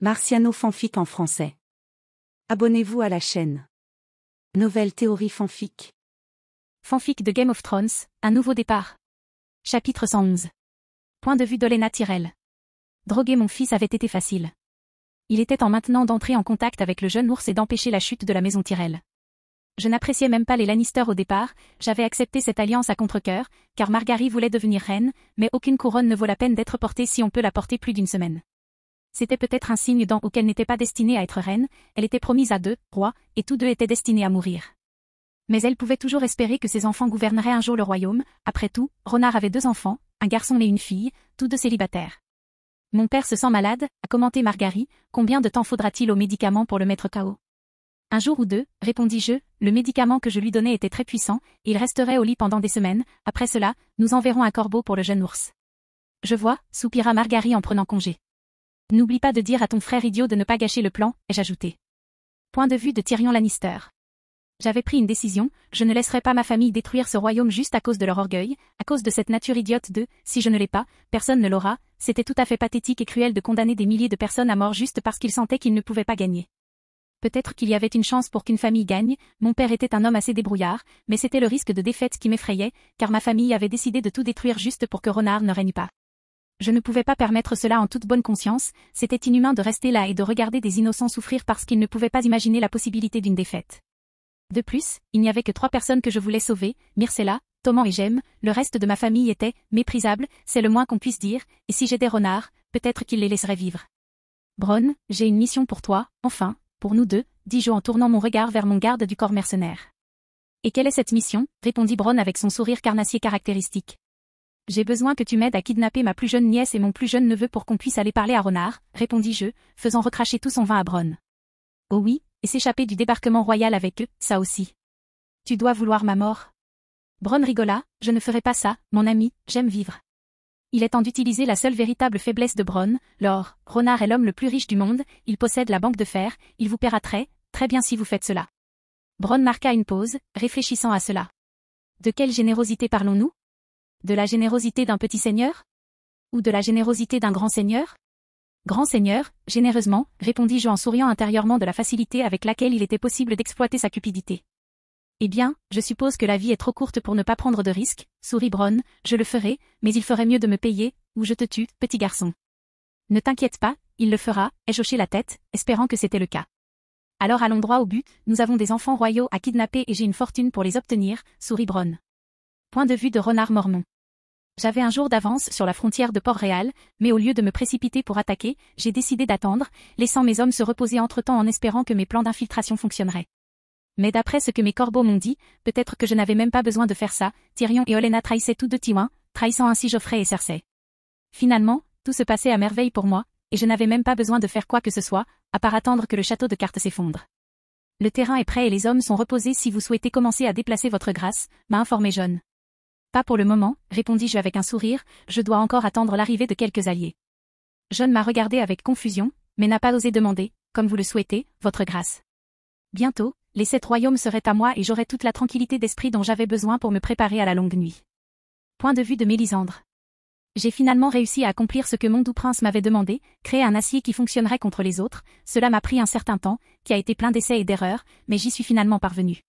Marciano fanfic en français. Abonnez-vous à la chaîne. Nouvelle théorie fanfic. Fanfic de Game of Thrones, un nouveau départ. Chapitre 111. Point de vue d'Olenna Tyrell. Droguer mon fils avait été facile. Il était temps maintenant d'entrer en contact avec le jeune ours et d'empêcher la chute de la maison Tyrell. Je n'appréciais même pas les Lannister au départ, j'avais accepté cette alliance à contre-cœur, car Margaery voulait devenir reine, mais aucune couronne ne vaut la peine d'être portée si on peut la porter plus d'une semaine. C'était peut-être un signe où qu'elle n'était pas destinée à être reine, elle était promise à 2 rois, et tous 2 étaient destinés à mourir. Mais elle pouvait toujours espérer que ses enfants gouverneraient un jour le royaume. Après tout, Ronard avait 2 enfants, un garçon et une fille, tous 2 célibataires. Mon père se sent malade, a commenté Margaery, combien de temps faudra-t-il au médicament pour le mettre KO? Un jour ou 2, répondis-je, le médicament que je lui donnais était très puissant, et il resterait au lit pendant des semaines, après cela, nous enverrons un corbeau pour le jeune ours. Je vois, soupira Margaery en prenant congé. N'oublie pas de dire à ton frère idiot de ne pas gâcher le plan, ai-je ajouté. Point de vue de Tyrion Lannister. J'avais pris une décision, je ne laisserai pas ma famille détruire ce royaume juste à cause de leur orgueil, à cause de cette nature idiote de « si je ne l'ai pas, personne ne l'aura », c'était tout à fait pathétique et cruel de condamner des milliers de personnes à mort juste parce qu'ils sentaient qu'ils ne pouvaient pas gagner. Peut-être qu'il y avait une chance pour qu'une famille gagne, mon père était un homme assez débrouillard, mais c'était le risque de défaite qui m'effrayait, car ma famille avait décidé de tout détruire juste pour que Ronard ne règne pas. Je ne pouvais pas permettre cela en toute bonne conscience, c'était inhumain de rester là et de regarder des innocents souffrir parce qu'ils ne pouvaient pas imaginer la possibilité d'une défaite. De plus, il n'y avait que 3 personnes que je voulais sauver, Myrcella, Tommen et Jem, le reste de ma famille était méprisable, c'est le moins qu'on puisse dire, et si j'étais Ronard, peut-être qu'il les laisserait vivre. Bronn, j'ai une mission pour toi, enfin, pour nous 2, dis-je en tournant mon regard vers mon garde du corps mercenaire. Et quelle est cette mission? Répondit Bronn avec son sourire carnassier caractéristique. J'ai besoin que tu m'aides à kidnapper ma plus jeune nièce et mon plus jeune neveu pour qu'on puisse aller parler à Ronard, répondis-je, faisant recracher tout son vin à Bronn. Oh oui, et s'échapper du débarquement royal avec eux, ça aussi. Tu dois vouloir ma mort. Bronn rigola, je ne ferai pas ça, mon ami, j'aime vivre. Il est temps d'utiliser la seule véritable faiblesse de Bronn, l'or. Ronard est l'homme le plus riche du monde, il possède la banque de fer, il vous paiera très bien si vous faites cela. Bronn marqua une pause, réfléchissant à cela. De quelle générosité parlons-nous? De la générosité d'un petit seigneur? Ou de la générosité d'un grand seigneur? Grand seigneur, généreusement, répondis-je en souriant intérieurement de la facilité avec laquelle il était possible d'exploiter sa cupidité. Eh bien, je suppose que la vie est trop courte pour ne pas prendre de risques, sourit Bronn, je le ferai, mais il ferait mieux de me payer, ou je te tue, petit garçon. Ne t'inquiète pas, il le fera, ai-je hoché la tête, espérant que c'était le cas. Alors allons droit au but, nous avons des enfants royaux à kidnapper et j'ai une fortune pour les obtenir, sourit Bronn. Point de vue de Renard Mormont. J'avais un jour d'avance sur la frontière de Port-Réal, mais au lieu de me précipiter pour attaquer, j'ai décidé d'attendre, laissant mes hommes se reposer entre-temps en espérant que mes plans d'infiltration fonctionneraient. Mais d'après ce que mes corbeaux m'ont dit, peut-être que je n'avais même pas besoin de faire ça, Tyrion et Olenna trahissaient tous 2 Tywin, trahissant ainsi Joffrey et Cersei. Finalement, tout se passait à merveille pour moi, et je n'avais même pas besoin de faire quoi que ce soit, à part attendre que le château de cartes s'effondre. Le terrain est prêt et les hommes sont reposés si vous souhaitez commencer à déplacer votre grâce, m'a informé Jon. Pas pour le moment, répondis-je avec un sourire, je dois encore attendre l'arrivée de quelques alliés. Jon m'a regardé avec confusion, mais n'a pas osé demander, comme vous le souhaitez, votre grâce. Bientôt, les 7 royaumes seraient à moi et j'aurais toute la tranquillité d'esprit dont j'avais besoin pour me préparer à la longue nuit. Point de vue de Mélisandre. J'ai finalement réussi à accomplir ce que mon doux prince m'avait demandé, créer un acier qui fonctionnerait contre les autres, cela m'a pris un certain temps, qui a été plein d'essais et d'erreurs, mais j'y suis finalement parvenu.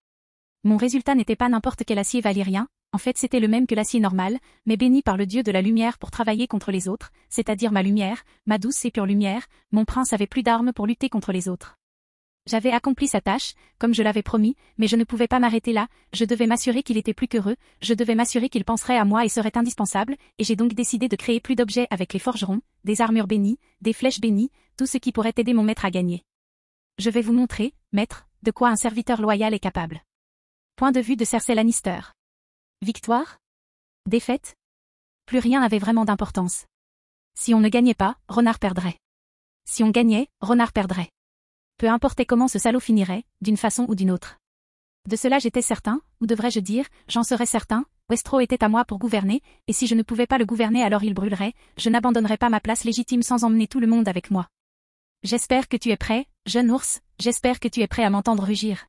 Mon résultat n'était pas n'importe quel acier valyrien, en fait c'était le même que l'acier normal, mais béni par le dieu de la lumière pour travailler contre les autres, c'est-à-dire ma lumière, ma douce et pure lumière, mon prince avait plus d'armes pour lutter contre les autres. J'avais accompli sa tâche, comme je l'avais promis, mais je ne pouvais pas m'arrêter là, je devais m'assurer qu'il était plus qu'heureux, je devais m'assurer qu'il penserait à moi et serait indispensable, et j'ai donc décidé de créer plus d'objets avec les forgerons, des armures bénies, des flèches bénies, tout ce qui pourrait aider mon maître à gagner. Je vais vous montrer, maître, de quoi un serviteur loyal est capable. Point de vue de Cersei Lannister. Victoire? Défaite? Plus rien avait vraiment d'importance. Si on ne gagnait pas, Ronard perdrait. Si on gagnait, Ronard perdrait. Peu importe comment ce salaud finirait, d'une façon ou d'une autre. De cela j'étais certain, ou devrais-je dire, j'en serais certain, Westeros était à moi pour gouverner, et si je ne pouvais pas le gouverner alors il brûlerait, je n'abandonnerais pas ma place légitime sans emmener tout le monde avec moi. J'espère que tu es prêt, jeune ours, j'espère que tu es prêt à m'entendre rugir.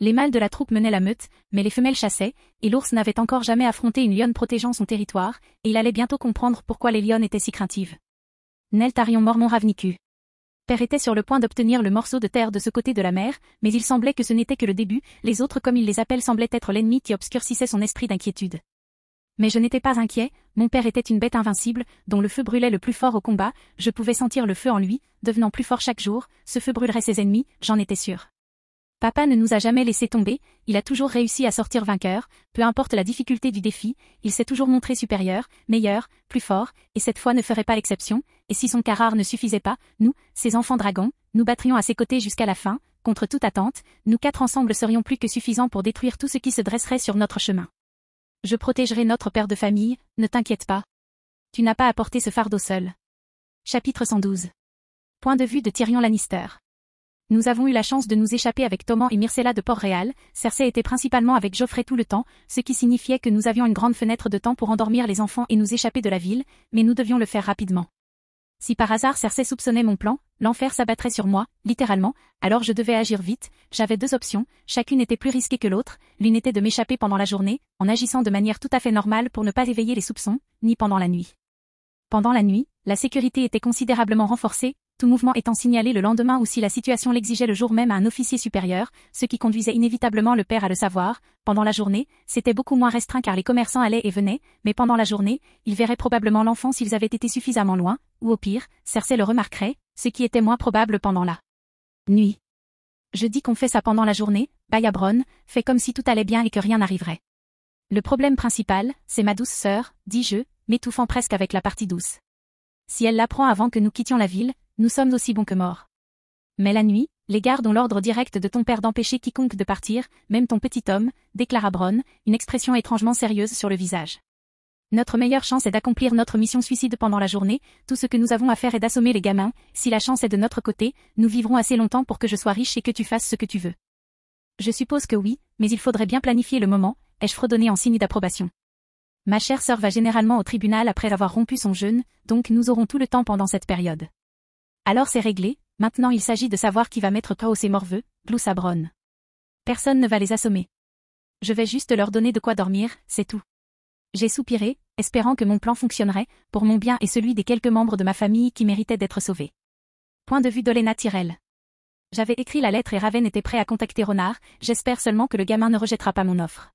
Les mâles de la troupe menaient la meute, mais les femelles chassaient, et l'ours n'avait encore jamais affronté une lionne protégeant son territoire, et il allait bientôt comprendre pourquoi les lionnes étaient si craintives. Nel Tarion Mormont Ravnicu. Père était sur le point d'obtenir le morceau de terre de ce côté de la mer, mais il semblait que ce n'était que le début, les autres comme il les appelle semblaient être l'ennemi qui obscurcissait son esprit d'inquiétude. Mais je n'étais pas inquiet, mon père était une bête invincible, dont le feu brûlait le plus fort au combat, je pouvais sentir le feu en lui, devenant plus fort chaque jour, ce feu brûlerait ses ennemis, j'en étais sûr. Papa ne nous a jamais laissé tomber, il a toujours réussi à sortir vainqueur, peu importe la difficulté du défi, il s'est toujours montré supérieur, meilleur, plus fort, et cette fois ne ferait pas l'exception, et si son cas rare ne suffisait pas, nous, ses enfants dragons, nous battrions à ses côtés jusqu'à la fin, contre toute attente, nous 4 ensemble serions plus que suffisants pour détruire tout ce qui se dresserait sur notre chemin. Je protégerai notre père de famille, ne t'inquiète pas. Tu n'as pas à porter ce fardeau seul. Chapitre 112. Point de vue de Tyrion Lannister. Nous avons eu la chance de nous échapper avec Tommen et Myrcella de Port-Réal, Cersei était principalement avec Joffrey tout le temps, ce qui signifiait que nous avions une grande fenêtre de temps pour endormir les enfants et nous échapper de la ville, mais nous devions le faire rapidement. Si par hasard Cersei soupçonnait mon plan, l'enfer s'abattrait sur moi, littéralement, alors je devais agir vite, j'avais 2 options, chacune était plus risquée que l'autre, l'une était de m'échapper pendant la journée, en agissant de manière tout à fait normale pour ne pas éveiller les soupçons, ni pendant la nuit. Pendant la nuit, la sécurité était considérablement renforcée, tout mouvement étant signalé le lendemain ou si la situation l'exigeait le jour même à un officier supérieur, ce qui conduisait inévitablement le père à le savoir. Pendant la journée, c'était beaucoup moins restreint car les commerçants allaient et venaient, mais pendant la journée, ils verraient probablement l'enfant s'ils avaient été suffisamment loin, ou au pire, Cersei le remarquerait, ce qui était moins probable pendant la nuit. Je dis qu'on fait ça pendant la journée, Baia Bronn, fait comme si tout allait bien et que rien n'arriverait. Le problème principal, c'est ma douce sœur, dis-je, m'étouffant presque avec la partie douce. Si elle l'apprend avant que nous quittions la ville, nous sommes aussi bons que morts. Mais la nuit, les gardes ont l'ordre direct de ton père d'empêcher quiconque de partir, même ton petit homme, déclara Bronn, une expression étrangement sérieuse sur le visage. Notre meilleure chance est d'accomplir notre mission suicide pendant la journée, tout ce que nous avons à faire est d'assommer les gamins, si la chance est de notre côté, nous vivrons assez longtemps pour que je sois riche et que tu fasses ce que tu veux. Je suppose que oui, mais il faudrait bien planifier le moment, ai-je fredonné en signe d'approbation. Ma chère sœur va généralement au tribunal après avoir rompu son jeûne, donc nous aurons tout le temps pendant cette période. Alors c'est réglé, maintenant il s'agit de savoir qui va mettre Chaos et Morveux, gloussa Bronn. Personne ne va les assommer. Je vais juste leur donner de quoi dormir, c'est tout. J'ai soupiré, espérant que mon plan fonctionnerait, pour mon bien et celui des quelques membres de ma famille qui méritaient d'être sauvés. Point de vue d'Olenna Tyrell. J'avais écrit la lettre et Raven était prêt à contacter Ronard, j'espère seulement que le gamin ne rejettera pas mon offre.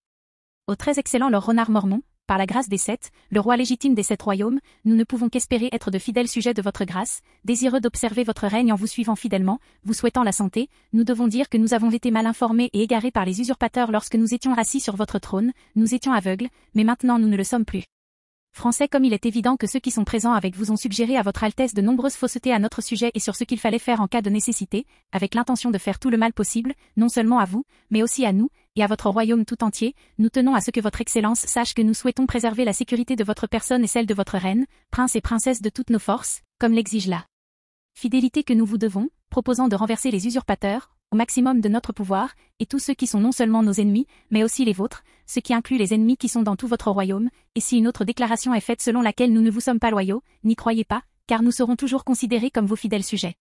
Au très excellent Lord Ronard Mormont, par la grâce des 7, le roi légitime des 7 royaumes, nous ne pouvons qu'espérer être de fidèles sujets de votre grâce, désireux d'observer votre règne en vous suivant fidèlement, vous souhaitant la santé, nous devons dire que nous avons été mal informés et égarés par les usurpateurs lorsque nous étions assis sur votre trône, nous étions aveugles, mais maintenant nous ne le sommes plus. Français comme il est évident que ceux qui sont présents avec vous ont suggéré à votre Altesse de nombreuses faussetés à notre sujet et sur ce qu'il fallait faire en cas de nécessité, avec l'intention de faire tout le mal possible, non seulement à vous, mais aussi à nous, et à votre royaume tout entier, nous tenons à ce que votre Excellence sache que nous souhaitons préserver la sécurité de votre personne et celle de votre reine, prince et princesse de toutes nos forces, comme l'exige la fidélité que nous vous devons, proposant de renverser les usurpateurs, au maximum de notre pouvoir, et tous ceux qui sont non seulement nos ennemis, mais aussi les vôtres, ce qui inclut les ennemis qui sont dans tout votre royaume, et si une autre déclaration est faite selon laquelle nous ne vous sommes pas loyaux, n'y croyez pas, car nous serons toujours considérés comme vos fidèles sujets.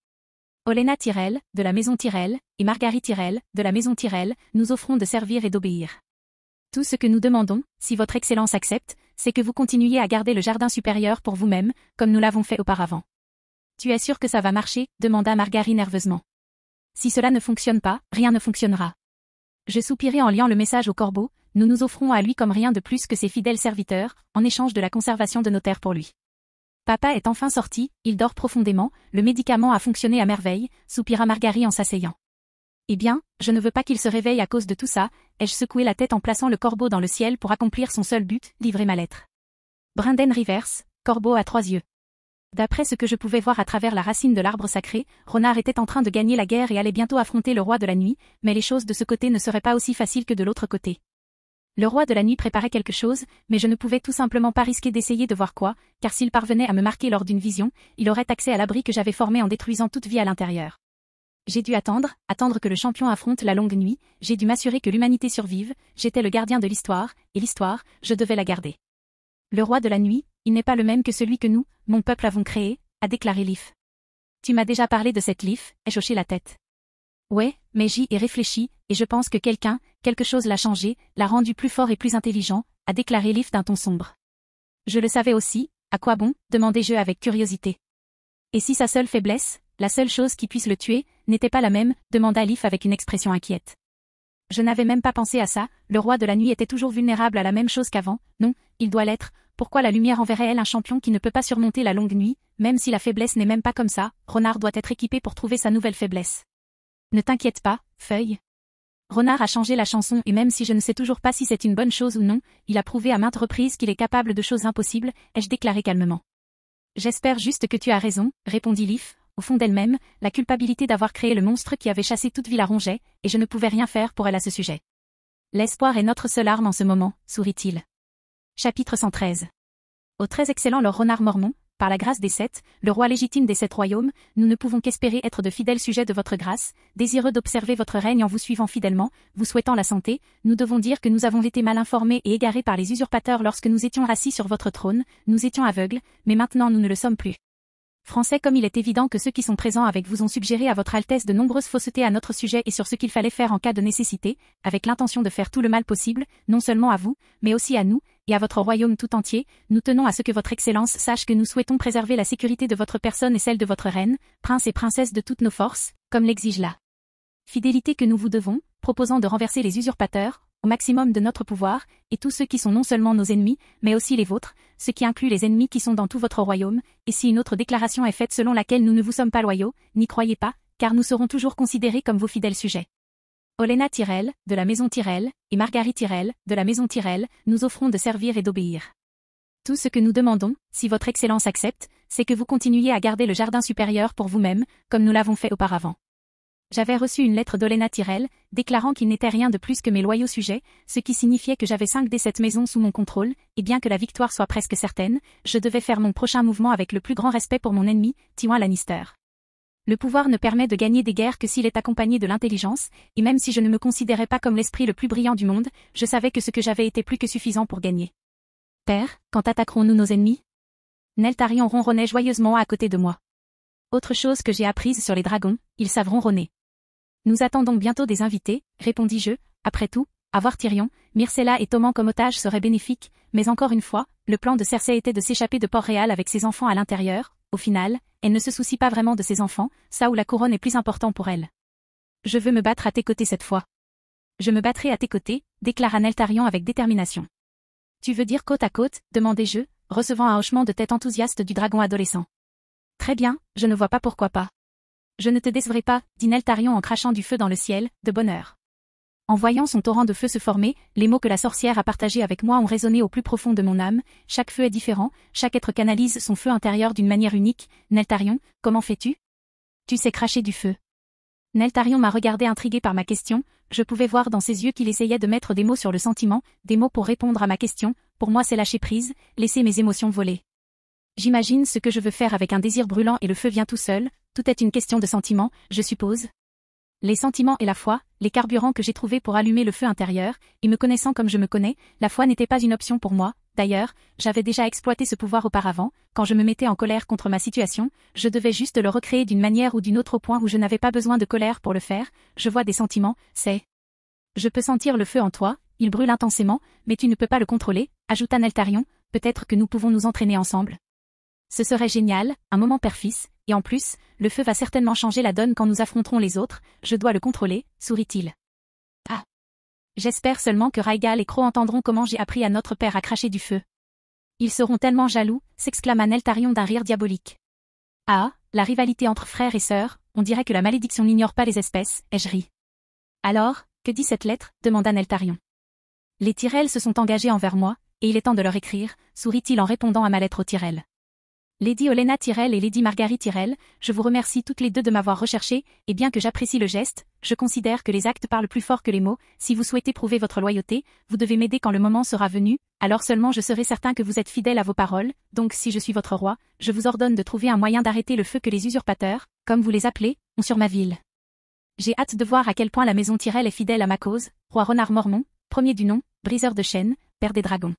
Olenna Tyrell, de la maison Tyrell, et Margaery Tyrell, de la maison Tyrell, nous offrons de servir et d'obéir. Tout ce que nous demandons, si votre Excellence accepte, c'est que vous continuiez à garder le jardin supérieur pour vous-même, comme nous l'avons fait auparavant. Tu es sûr que ça va marcher, demanda Margaery nerveusement. Si cela ne fonctionne pas, rien ne fonctionnera. Je soupirai en liant le message au corbeau, nous nous offrons à lui comme rien de plus que ses fidèles serviteurs, en échange de la conservation de nos terres pour lui. Papa est enfin sorti, il dort profondément, le médicament a fonctionné à merveille, soupira Margaery en s'asseyant. Eh bien, je ne veux pas qu'il se réveille à cause de tout ça, ai-je secoué la tête en plaçant le corbeau dans le ciel pour accomplir son seul but, livrer ma lettre. Brynden Rivers, corbeau à 3 yeux. D'après ce que je pouvais voir à travers la racine de l'arbre sacré, Ronard était en train de gagner la guerre et allait bientôt affronter le roi de la nuit, mais les choses de ce côté ne seraient pas aussi faciles que de l'autre côté. Le roi de la nuit préparait quelque chose, mais je ne pouvais tout simplement pas risquer d'essayer de voir quoi, car s'il parvenait à me marquer lors d'une vision, il aurait accès à l'abri que j'avais formé en détruisant toute vie à l'intérieur. J'ai dû attendre que le champion affronte la longue nuit, j'ai dû m'assurer que l'humanité survive, j'étais le gardien de l'histoire, et l'histoire, je devais la garder. Le roi de la nuit, il n'est pas le même que celui que nous, mon peuple avons créé, a déclaré Leaf. Tu m'as déjà parlé de cette Leaf, ai-je hoché la tête. Ouais, mais j'y ai réfléchi, et je pense que quelque chose l'a changé, l'a rendu plus fort et plus intelligent, a déclaré Leaf d'un ton sombre. Je le savais aussi, à quoi bon, demandai-je avec curiosité. Et si sa seule faiblesse, la seule chose qui puisse le tuer, n'était pas la même, demanda Leaf avec une expression inquiète. Je n'avais même pas pensé à ça, le roi de la nuit était toujours vulnérable à la même chose qu'avant, non, il doit l'être, pourquoi la lumière enverrait-elle un champion qui ne peut pas surmonter la longue nuit, même si la faiblesse n'est même pas comme ça, Renard doit être équipé pour trouver sa nouvelle faiblesse. Ne t'inquiète pas, Feuille. Renard a changé la chanson et même si je ne sais toujours pas si c'est une bonne chose ou non, il a prouvé à maintes reprises qu'il est capable de choses impossibles, ai-je déclaré calmement. J'espère juste que tu as raison, répondit Leaf. Au fond d'elle-même, la culpabilité d'avoir créé le monstre qui avait chassé toute vie la rongeait, et je ne pouvais rien faire pour elle à ce sujet. L'espoir est notre seule arme en ce moment, sourit-il. Chapitre 113. Au très excellent Lord Renard Mormont, par la grâce des Sept, le roi légitime des Sept royaumes, nous ne pouvons qu'espérer être de fidèles sujets de votre grâce, désireux d'observer votre règne en vous suivant fidèlement, vous souhaitant la santé, nous devons dire que nous avons été mal informés et égarés par les usurpateurs lorsque nous étions assis sur votre trône, nous étions aveugles, mais maintenant nous ne le sommes plus. Français, comme il est évident que ceux qui sont présents avec vous ont suggéré à votre Altesse de nombreuses faussetés à notre sujet et sur ce qu'il fallait faire en cas de nécessité, avec l'intention de faire tout le mal possible, non seulement à vous, mais aussi à nous, et à votre royaume tout entier, nous tenons à ce que votre Excellence sache que nous souhaitons préserver la sécurité de votre personne et celle de votre reine, prince et princesse de toutes nos forces, comme l'exige la fidélité que nous vous devons, proposant de renverser les usurpateurs, au maximum de notre pouvoir, et tous ceux qui sont non seulement nos ennemis, mais aussi les vôtres, ce qui inclut les ennemis qui sont dans tout votre royaume, et si une autre déclaration est faite selon laquelle nous ne vous sommes pas loyaux, n'y croyez pas, car nous serons toujours considérés comme vos fidèles sujets. Olenna Tyrell, de la maison Tyrell, et Margaery Tyrell, de la maison Tyrell, nous offrons de servir et d'obéir. Tout ce que nous demandons, si votre Excellence accepte, c'est que vous continuiez à garder le jardin supérieur pour vous-même, comme nous l'avons fait auparavant. J'avais reçu une lettre d'Olenna Tyrell, déclarant qu'il n'était rien de plus que mes loyaux sujets, ce qui signifiait que j'avais 5 des 7 maisons sous mon contrôle, et bien que la victoire soit presque certaine, je devais faire mon prochain mouvement avec le plus grand respect pour mon ennemi, Tywin Lannister. Le pouvoir ne permet de gagner des guerres que s'il est accompagné de l'intelligence, et même si je ne me considérais pas comme l'esprit le plus brillant du monde, je savais que ce que j'avais était plus que suffisant pour gagner. Père, quand attaquerons-nous nos ennemis? Nel Tarion ronronnait joyeusement à côté de moi. Autre chose que j'ai apprise sur les dragons, ils savent ronronner. Nous attendons bientôt des invités, répondis-je, après tout, avoir Tyrion, Myrcella et Tommen comme otages serait bénéfique, mais encore une fois, le plan de Cersei était de s'échapper de Port-Réal avec ses enfants à l'intérieur, au final, elle ne se soucie pas vraiment de ses enfants, ça où la couronne est plus important pour elle. Je veux me battre à tes côtés cette fois. Je me battrai à tes côtés, déclara Nel Tarion avec détermination. Tu veux dire côte à côte, demandai-je, recevant un hochement de tête enthousiaste du dragon adolescent. Très bien, je ne vois pas pourquoi pas. Je ne te décevrai pas, dit Nel Tarion en crachant du feu dans le ciel, de bonne heure. En voyant son torrent de feu se former, les mots que la sorcière a partagés avec moi ont résonné au plus profond de mon âme, chaque feu est différent, chaque être canalise son feu intérieur d'une manière unique. Nel Tarion, comment fais-tu? Tu sais cracher du feu. Nel Tarion m'a regardé intrigué par ma question, je pouvais voir dans ses yeux qu'il essayait de mettre des mots sur le sentiment, des mots pour répondre à ma question, pour moi c'est lâcher prise, laisser mes émotions voler. J'imagine ce que je veux faire avec un désir brûlant et le feu vient tout seul, tout est une question de sentiment, je suppose. Les sentiments et la foi, les carburants que j'ai trouvés pour allumer le feu intérieur, et me connaissant comme je me connais, la foi n'était pas une option pour moi, d'ailleurs, j'avais déjà exploité ce pouvoir auparavant, quand je me mettais en colère contre ma situation, je devais juste le recréer d'une manière ou d'une autre au point où je n'avais pas besoin de colère pour le faire, je vois des sentiments, c'est... Je peux sentir le feu en toi, il brûle intensément, mais tu ne peux pas le contrôler, ajouta Nel Tarion, peut-être que nous pouvons nous entraîner ensemble. Ce serait génial, un moment père-fils, et en plus, le feu va certainement changer la donne quand nous affronterons les autres, je dois le contrôler, sourit-il. Ah. J'espère seulement que Rhaegal et Crow entendront comment j'ai appris à notre père à cracher du feu. Ils seront tellement jaloux, s'exclama Nel Tarion d'un rire diabolique. Ah, la rivalité entre frères et sœurs, on dirait que la malédiction n'ignore pas les espèces, ai-je ri. Alors, que dit cette lettre, demanda Nel Tarion. Les Tyrell se sont engagés envers moi, et il est temps de leur écrire, sourit-il en répondant à ma lettre aux Tyrell. Lady Olenna Tyrell et Lady Margaery Tyrell, je vous remercie toutes les deux de m'avoir recherché, et bien que j'apprécie le geste, je considère que les actes parlent plus fort que les mots, si vous souhaitez prouver votre loyauté, vous devez m'aider quand le moment sera venu, alors seulement je serai certain que vous êtes fidèle à vos paroles, donc si je suis votre roi, je vous ordonne de trouver un moyen d'arrêter le feu que les usurpateurs, comme vous les appelez, ont sur ma ville. J'ai hâte de voir à quel point la maison Tyrell est fidèle à ma cause, roi Renard Mormont, premier du nom, briseur de chaînes, père des dragons.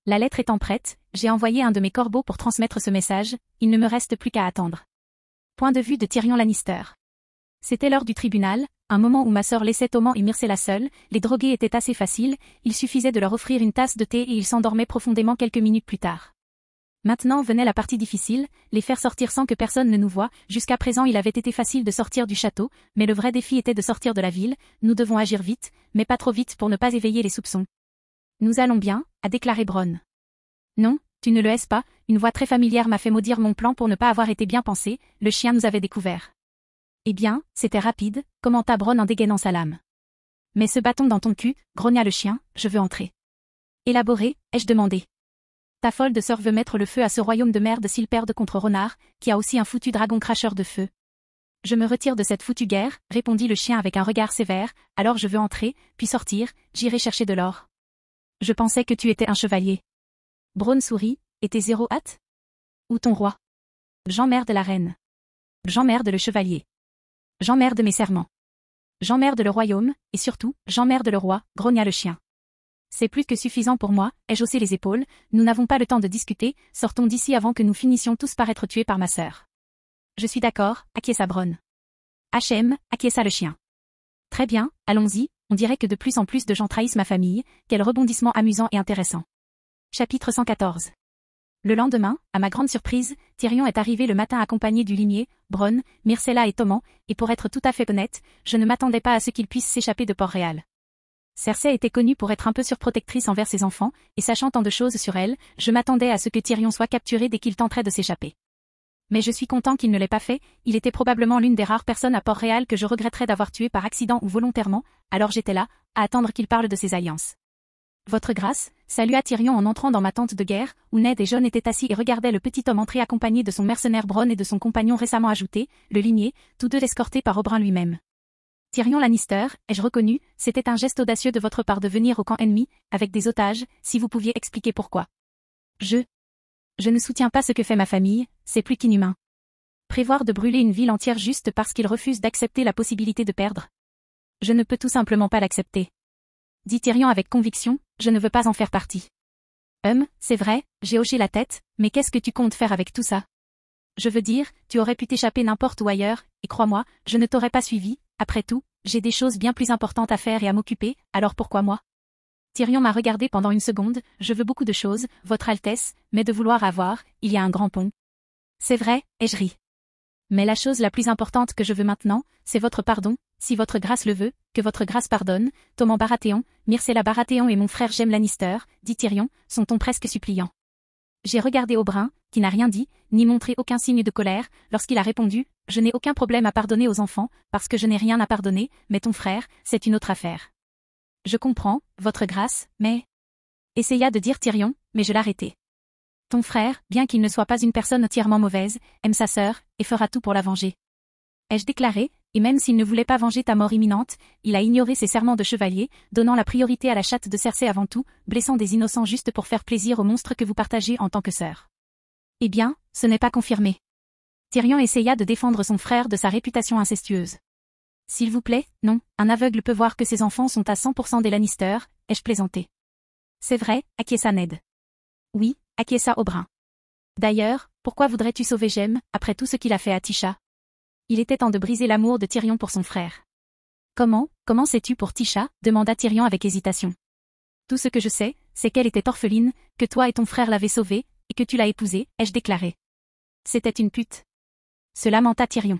La lettre étant prête, j'ai envoyé un de mes corbeaux pour transmettre ce message, il ne me reste plus qu'à attendre. Point de vue de Tyrion Lannister. C'était l'heure du tribunal, un moment où ma sœur laissait Tommen et Myrcella seuls, les droguer était assez facile, il suffisait de leur offrir une tasse de thé et ils s'endormaient profondément quelques minutes plus tard. Maintenant venait la partie difficile, les faire sortir sans que personne ne nous voie. Jusqu'à présent il avait été facile de sortir du château, mais le vrai défi était de sortir de la ville. Nous devons agir vite, mais pas trop vite pour ne pas éveiller les soupçons. Nous allons bien, a déclaré Bronn. Non, tu ne le es pas, une voix très familière m'a fait maudire mon plan pour ne pas avoir été bien pensé, le chien nous avait découvert. Eh bien, c'était rapide, commenta Bronn en dégainant sa lame. Mais ce bâton dans ton cul, grogna le chien, je veux entrer. Élaboré, ai-je demandé. Ta folle de sœur veut mettre le feu à ce royaume de merde s'il perd contre Renard, qui a aussi un foutu dragon cracheur de feu. Je me retire de cette foutue guerre, répondit le chien avec un regard sévère, alors je veux entrer, puis sortir, j'irai chercher de l'or. Je pensais que tu étais un chevalier. Bronn sourit, et tes zéro hâte? Ou ton roi? J'emmerde la reine. J'emmerde le chevalier. J'emmerde mes serments. J'emmerde le royaume, et surtout, j'emmerde le roi, grogna le chien. C'est plus que suffisant pour moi, ai-je haussé les épaules, nous n'avons pas le temps de discuter, sortons d'ici avant que nous finissions tous par être tués par ma sœur. Je suis d'accord, acquiesça Bronn. H.M., acquiesça le chien. Très bien, allons-y, on dirait que de plus en plus de gens trahissent ma famille, quel rebondissement amusant et intéressant. Chapitre 114. Le lendemain, à ma grande surprise, Tyrion est arrivé le matin accompagné du limier, Bronn, Myrcella et Tommen, et pour être tout à fait honnête, je ne m'attendais pas à ce qu'il puisse s'échapper de Port-Réal. Cersei était connue pour être un peu surprotectrice envers ses enfants, et sachant tant de choses sur elle, je m'attendais à ce que Tyrion soit capturé dès qu'il tenterait de s'échapper. Mais je suis content qu'il ne l'ait pas fait, il était probablement l'une des rares personnes à Port-Réal que je regretterais d'avoir tué par accident ou volontairement, alors j'étais là, à attendre qu'il parle de ses alliances. Votre grâce, salua Tyrion en entrant dans ma tente de guerre, où Ned et Jon étaient assis et regardaient le petit homme entrer accompagné de son mercenaire Bronn et de son compagnon récemment ajouté, le limier, tous deux escortés par Oberyn lui-même. Tyrion Lannister, ai-je reconnu, c'était un geste audacieux de votre part de venir au camp ennemi, avec des otages, si vous pouviez expliquer pourquoi. Je ne soutiens pas ce que fait ma famille, c'est plus qu'inhumain. Prévoir de brûler une ville entière juste parce qu'ils refusent d'accepter la possibilité de perdre. Je ne peux tout simplement pas l'accepter. Dit Tyrion avec conviction, je ne veux pas en faire partie. C'est vrai, j'ai hoché la tête, mais qu'est-ce que tu comptes faire avec tout ça? Je veux dire, tu aurais pu t'échapper n'importe où ailleurs, et crois-moi, je ne t'aurais pas suivi, après tout, j'ai des choses bien plus importantes à faire et à m'occuper, alors pourquoi moi? Tyrion m'a regardé pendant une seconde, je veux beaucoup de choses, votre Altesse, mais de vouloir avoir, il y a un grand pont. C'est vrai, ai-je ri. Mais la chose la plus importante que je veux maintenant, c'est votre pardon, si votre grâce le veut, que votre grâce pardonne, Tommen Baratheon, Myrcella Baratheon et mon frère Jaime Lannister, dit Tyrion, son ton presque suppliant. J'ai regardé Oberyn, qui n'a rien dit, ni montré aucun signe de colère, lorsqu'il a répondu, je n'ai aucun problème à pardonner aux enfants, parce que je n'ai rien à pardonner, mais ton frère, c'est une autre affaire. Je comprends, votre grâce, mais... Essaya de dire Tyrion, mais je l'arrêtai. Ton frère, bien qu'il ne soit pas une personne entièrement mauvaise, aime sa sœur, et fera tout pour la venger. Ai-je déclaré, et même s'il ne voulait pas venger ta mort imminente, il a ignoré ses serments de chevalier, donnant la priorité à la chatte de Cersei avant tout, blessant des innocents juste pour faire plaisir au monstre que vous partagez en tant que sœur. Eh bien, ce n'est pas confirmé. Tyrion essaya de défendre son frère de sa réputation incestueuse. S'il vous plaît, non, un aveugle peut voir que ses enfants sont à 100% des Lannister, ai-je plaisanté. C'est vrai, acquiesça Ned. Oui, acquiesça Oberyn. D'ailleurs, pourquoi voudrais-tu sauver Jaime, après tout ce qu'il a fait à Tisha? Il était temps de briser l'amour de Tyrion pour son frère. Comment sais-tu pour Tisha? Demanda Tyrion avec hésitation. Tout ce que je sais, c'est qu'elle était orpheline, que toi et ton frère l'avez sauvée, et que tu l'as épousée, ai-je déclaré. C'était une pute. Se lamenta Tyrion.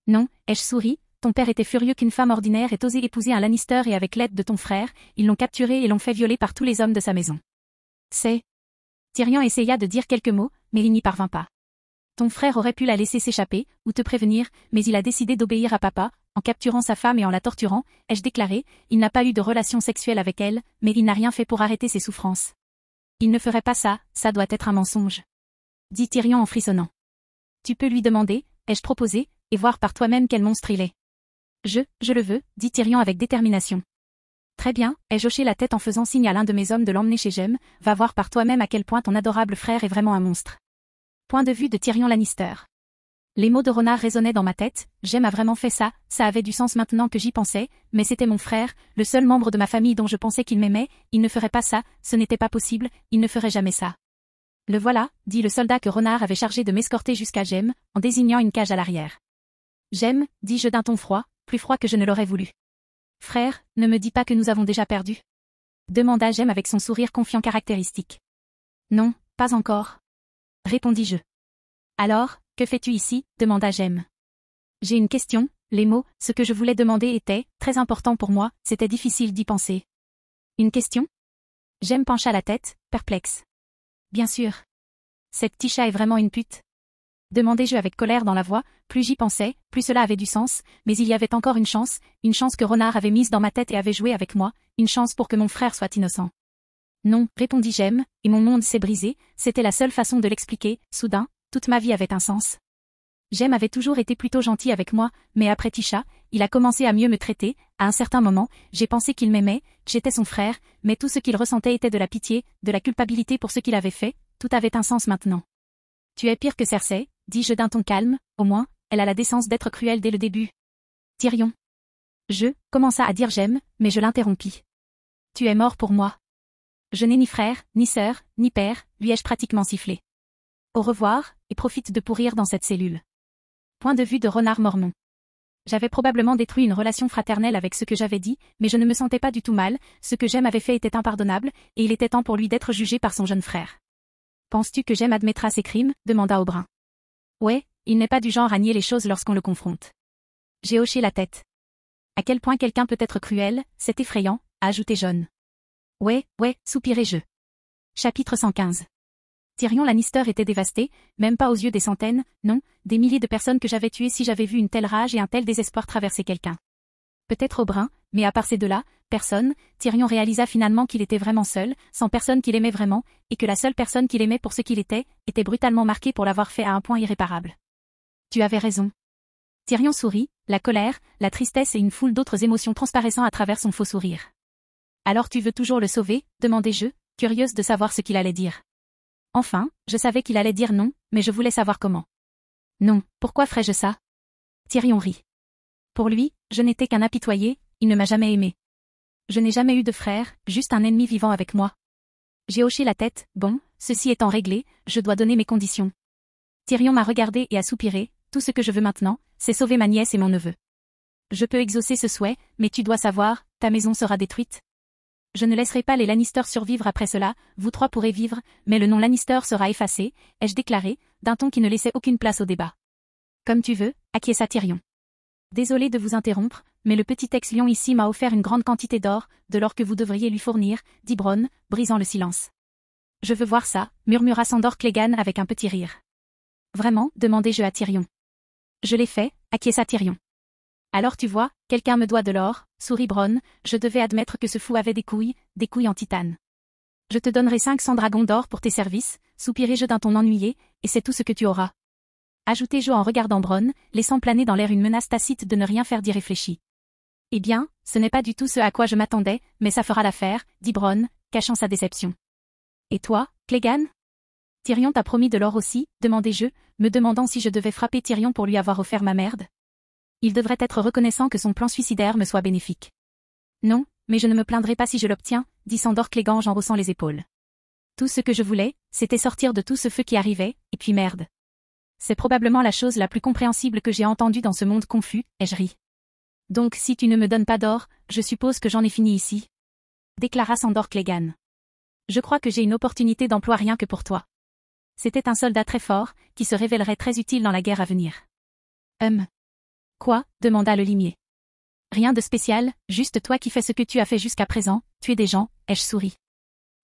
Non, ai-je souri, ton père était furieux qu'une femme ordinaire ait osé épouser un Lannister et avec l'aide de ton frère, ils l'ont capturé et l'ont fait violer par tous les hommes de sa maison. C'est... Tyrion essaya de dire quelques mots, mais il n'y parvint pas. Ton frère aurait pu la laisser s'échapper, ou te prévenir, mais il a décidé d'obéir à papa, en capturant sa femme et en la torturant, ai-je déclaré, il n'a pas eu de relation sexuelle avec elle, mais il n'a rien fait pour arrêter ses souffrances. Il ne ferait pas ça, ça doit être un mensonge. Dit Tyrion en frissonnant. Tu peux lui demander, ai-je proposé, et voir par toi-même quel monstre il est. Je le veux, dit Tyrion avec détermination. Très bien, ai-je hoché la tête en faisant signe à l'un de mes hommes de l'emmener chez Jaime, va voir par toi-même à quel point ton adorable frère est vraiment un monstre. Point de vue de Tyrion Lannister. Les mots de Renard résonnaient dans ma tête, Jaime a vraiment fait ça, ça avait du sens maintenant que j'y pensais, mais c'était mon frère, le seul membre de ma famille dont je pensais qu'il m'aimait, il ne ferait pas ça, ce n'était pas possible, il ne ferait jamais ça. Le voilà, dit le soldat que Renard avait chargé de m'escorter jusqu'à Jaime, en désignant une cage à l'arrière. Jaime, dis-je d'un ton froid, plus froid que je ne l'aurais voulu. Frère, ne me dis pas que nous avons déjà perdu. Demanda Jaime avec son sourire confiant caractéristique. Non, pas encore. répondis-je. Alors, que fais-tu ici, demanda Jem. J'ai une question, les mots, ce que je voulais demander était très important pour moi, c'était difficile d'y penser. Une question? Jem pencha la tête, perplexe. Bien sûr. Cette Tisha est vraiment une pute? Demandai-je avec colère dans la voix, plus j'y pensais, plus cela avait du sens, mais il y avait encore une chance que Renard avait mise dans ma tête et avait joué avec moi, une chance pour que mon frère soit innocent. Non, répondit Jem, et mon monde s'est brisé, c'était la seule façon de l'expliquer, soudain, toute ma vie avait un sens. Jem avait toujours été plutôt gentil avec moi, mais après Tisha, il a commencé à mieux me traiter, à un certain moment, j'ai pensé qu'il m'aimait, j'étais son frère, mais tout ce qu'il ressentait était de la pitié, de la culpabilité pour ce qu'il avait fait, tout avait un sens maintenant. Tu es pire que Cersei, dis-je d'un ton calme, au moins, elle a la décence d'être cruelle dès le début. Tyrion. Je commença à dire Jem, mais je l'interrompis. Tu es mort pour moi. Je n'ai ni frère, ni sœur, ni père, lui ai-je pratiquement sifflé. Au revoir, et profite de pourrir dans cette cellule. Point de vue de Renard Mormont. J'avais probablement détruit une relation fraternelle avec ce que j'avais dit, mais je ne me sentais pas du tout mal, ce que Jem avait fait était impardonnable, et il était temps pour lui d'être jugé par son jeune frère. Penses-tu que Jem admettra ses crimes? Demanda Oberyn. Ouais, il n'est pas du genre à nier les choses lorsqu'on le confronte. J'ai hoché la tête. À quel point quelqu'un peut être cruel, c'est effrayant, a ajouté Jon. Ouais, soupirai-je. Chapitre 115. Tyrion Lannister était dévasté, même pas aux yeux des centaines, non, des milliers de personnes que j'avais tuées si j'avais vu une telle rage et un tel désespoir traverser quelqu'un. Peut-être Oberyn, mais à part ces deux-là, personne, Tyrion réalisa finalement qu'il était vraiment seul, sans personne qu'il aimait vraiment, et que la seule personne qu'il aimait pour ce qu'il était brutalement marquée pour l'avoir fait à un point irréparable. Tu avais raison. Tyrion sourit, la colère, la tristesse et une foule d'autres émotions transparaissant à travers son faux sourire. Alors tu veux toujours le sauver, demandai-je, curieuse de savoir ce qu'il allait dire. Enfin, je savais qu'il allait dire non, mais je voulais savoir comment. Non, pourquoi ferais-je ça? Tyrion rit. Pour lui, je n'étais qu'un apitoyé, il ne m'a jamais aimé. Je n'ai jamais eu de frère, juste un ennemi vivant avec moi. J'ai hoché la tête, bon, ceci étant réglé, je dois donner mes conditions. Tyrion m'a regardé et a soupiré, tout ce que je veux maintenant, c'est sauver ma nièce et mon neveu. Je peux exaucer ce souhait, mais tu dois savoir, ta maison sera détruite. Je ne laisserai pas les Lannister survivre après cela, vous trois pourrez vivre, mais le nom Lannister sera effacé, ai-je déclaré, d'un ton qui ne laissait aucune place au débat. Comme tu veux, acquiesça Tyrion. Désolé de vous interrompre, mais le petit ex-lion ici m'a offert une grande quantité d'or, de l'or que vous devriez lui fournir, dit Bronn, brisant le silence. Je veux voir ça, murmura Sandor Clegane avec un petit rire. Vraiment, demandai-je à Tyrion. Je l'ai fait, acquiesça Tyrion. Alors tu vois, quelqu'un me doit de l'or, sourit Bronn, je devais admettre que ce fou avait des couilles en titane. Je te donnerai 500 dragons d'or pour tes services, soupirai-je d'un ton ennuyé, et c'est tout ce que tu auras. Ajoutai-je en regardant Bronn, laissant planer dans l'air une menace tacite de ne rien faire d'irréfléchi. Eh bien, ce n'est pas du tout ce à quoi je m'attendais, mais ça fera l'affaire, dit Bronn, cachant sa déception. Et toi, Clegane? Tyrion t'a promis de l'or aussi, demandai-je, me demandant si je devais frapper Tyrion pour lui avoir offert ma merde. Il devrait être reconnaissant que son plan suicidaire me soit bénéfique. Non, mais je ne me plaindrai pas si je l'obtiens, dit Sandor Clegane en haussant les épaules. Tout ce que je voulais, c'était sortir de tout ce feu qui arrivait, et puis merde. C'est probablement la chose la plus compréhensible que j'ai entendue dans ce monde confus, ai-je ri. Donc si tu ne me donnes pas d'or, je suppose que j'en ai fini ici. Déclara Sandor Clegane. Je crois que j'ai une opportunité d'emploi rien que pour toi. C'était un soldat très fort, qui se révélerait très utile dans la guerre à venir. Quoi? Demanda le limier. Rien de spécial, juste toi qui fais ce que tu as fait jusqu'à présent, tuer des gens, ai-je souri.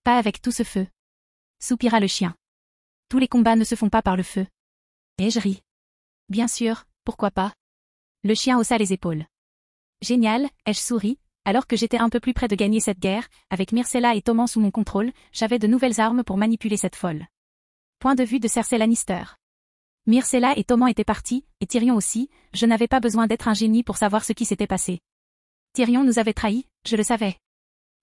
Pas avec tout ce feu. Soupira le chien. Tous les combats ne se font pas par le feu. Ai-je ri. Bien sûr, pourquoi pas? Le chien haussa les épaules. Génial, ai-je souri, alors que j'étais un peu plus près de gagner cette guerre, avec Myrcella et Tommen sous mon contrôle, j'avais de nouvelles armes pour manipuler cette folle. Point de vue de Cersei Lannister. Myrcella et Tommen étaient partis, et Tyrion aussi, je n'avais pas besoin d'être un génie pour savoir ce qui s'était passé. Tyrion nous avait trahis, je le savais.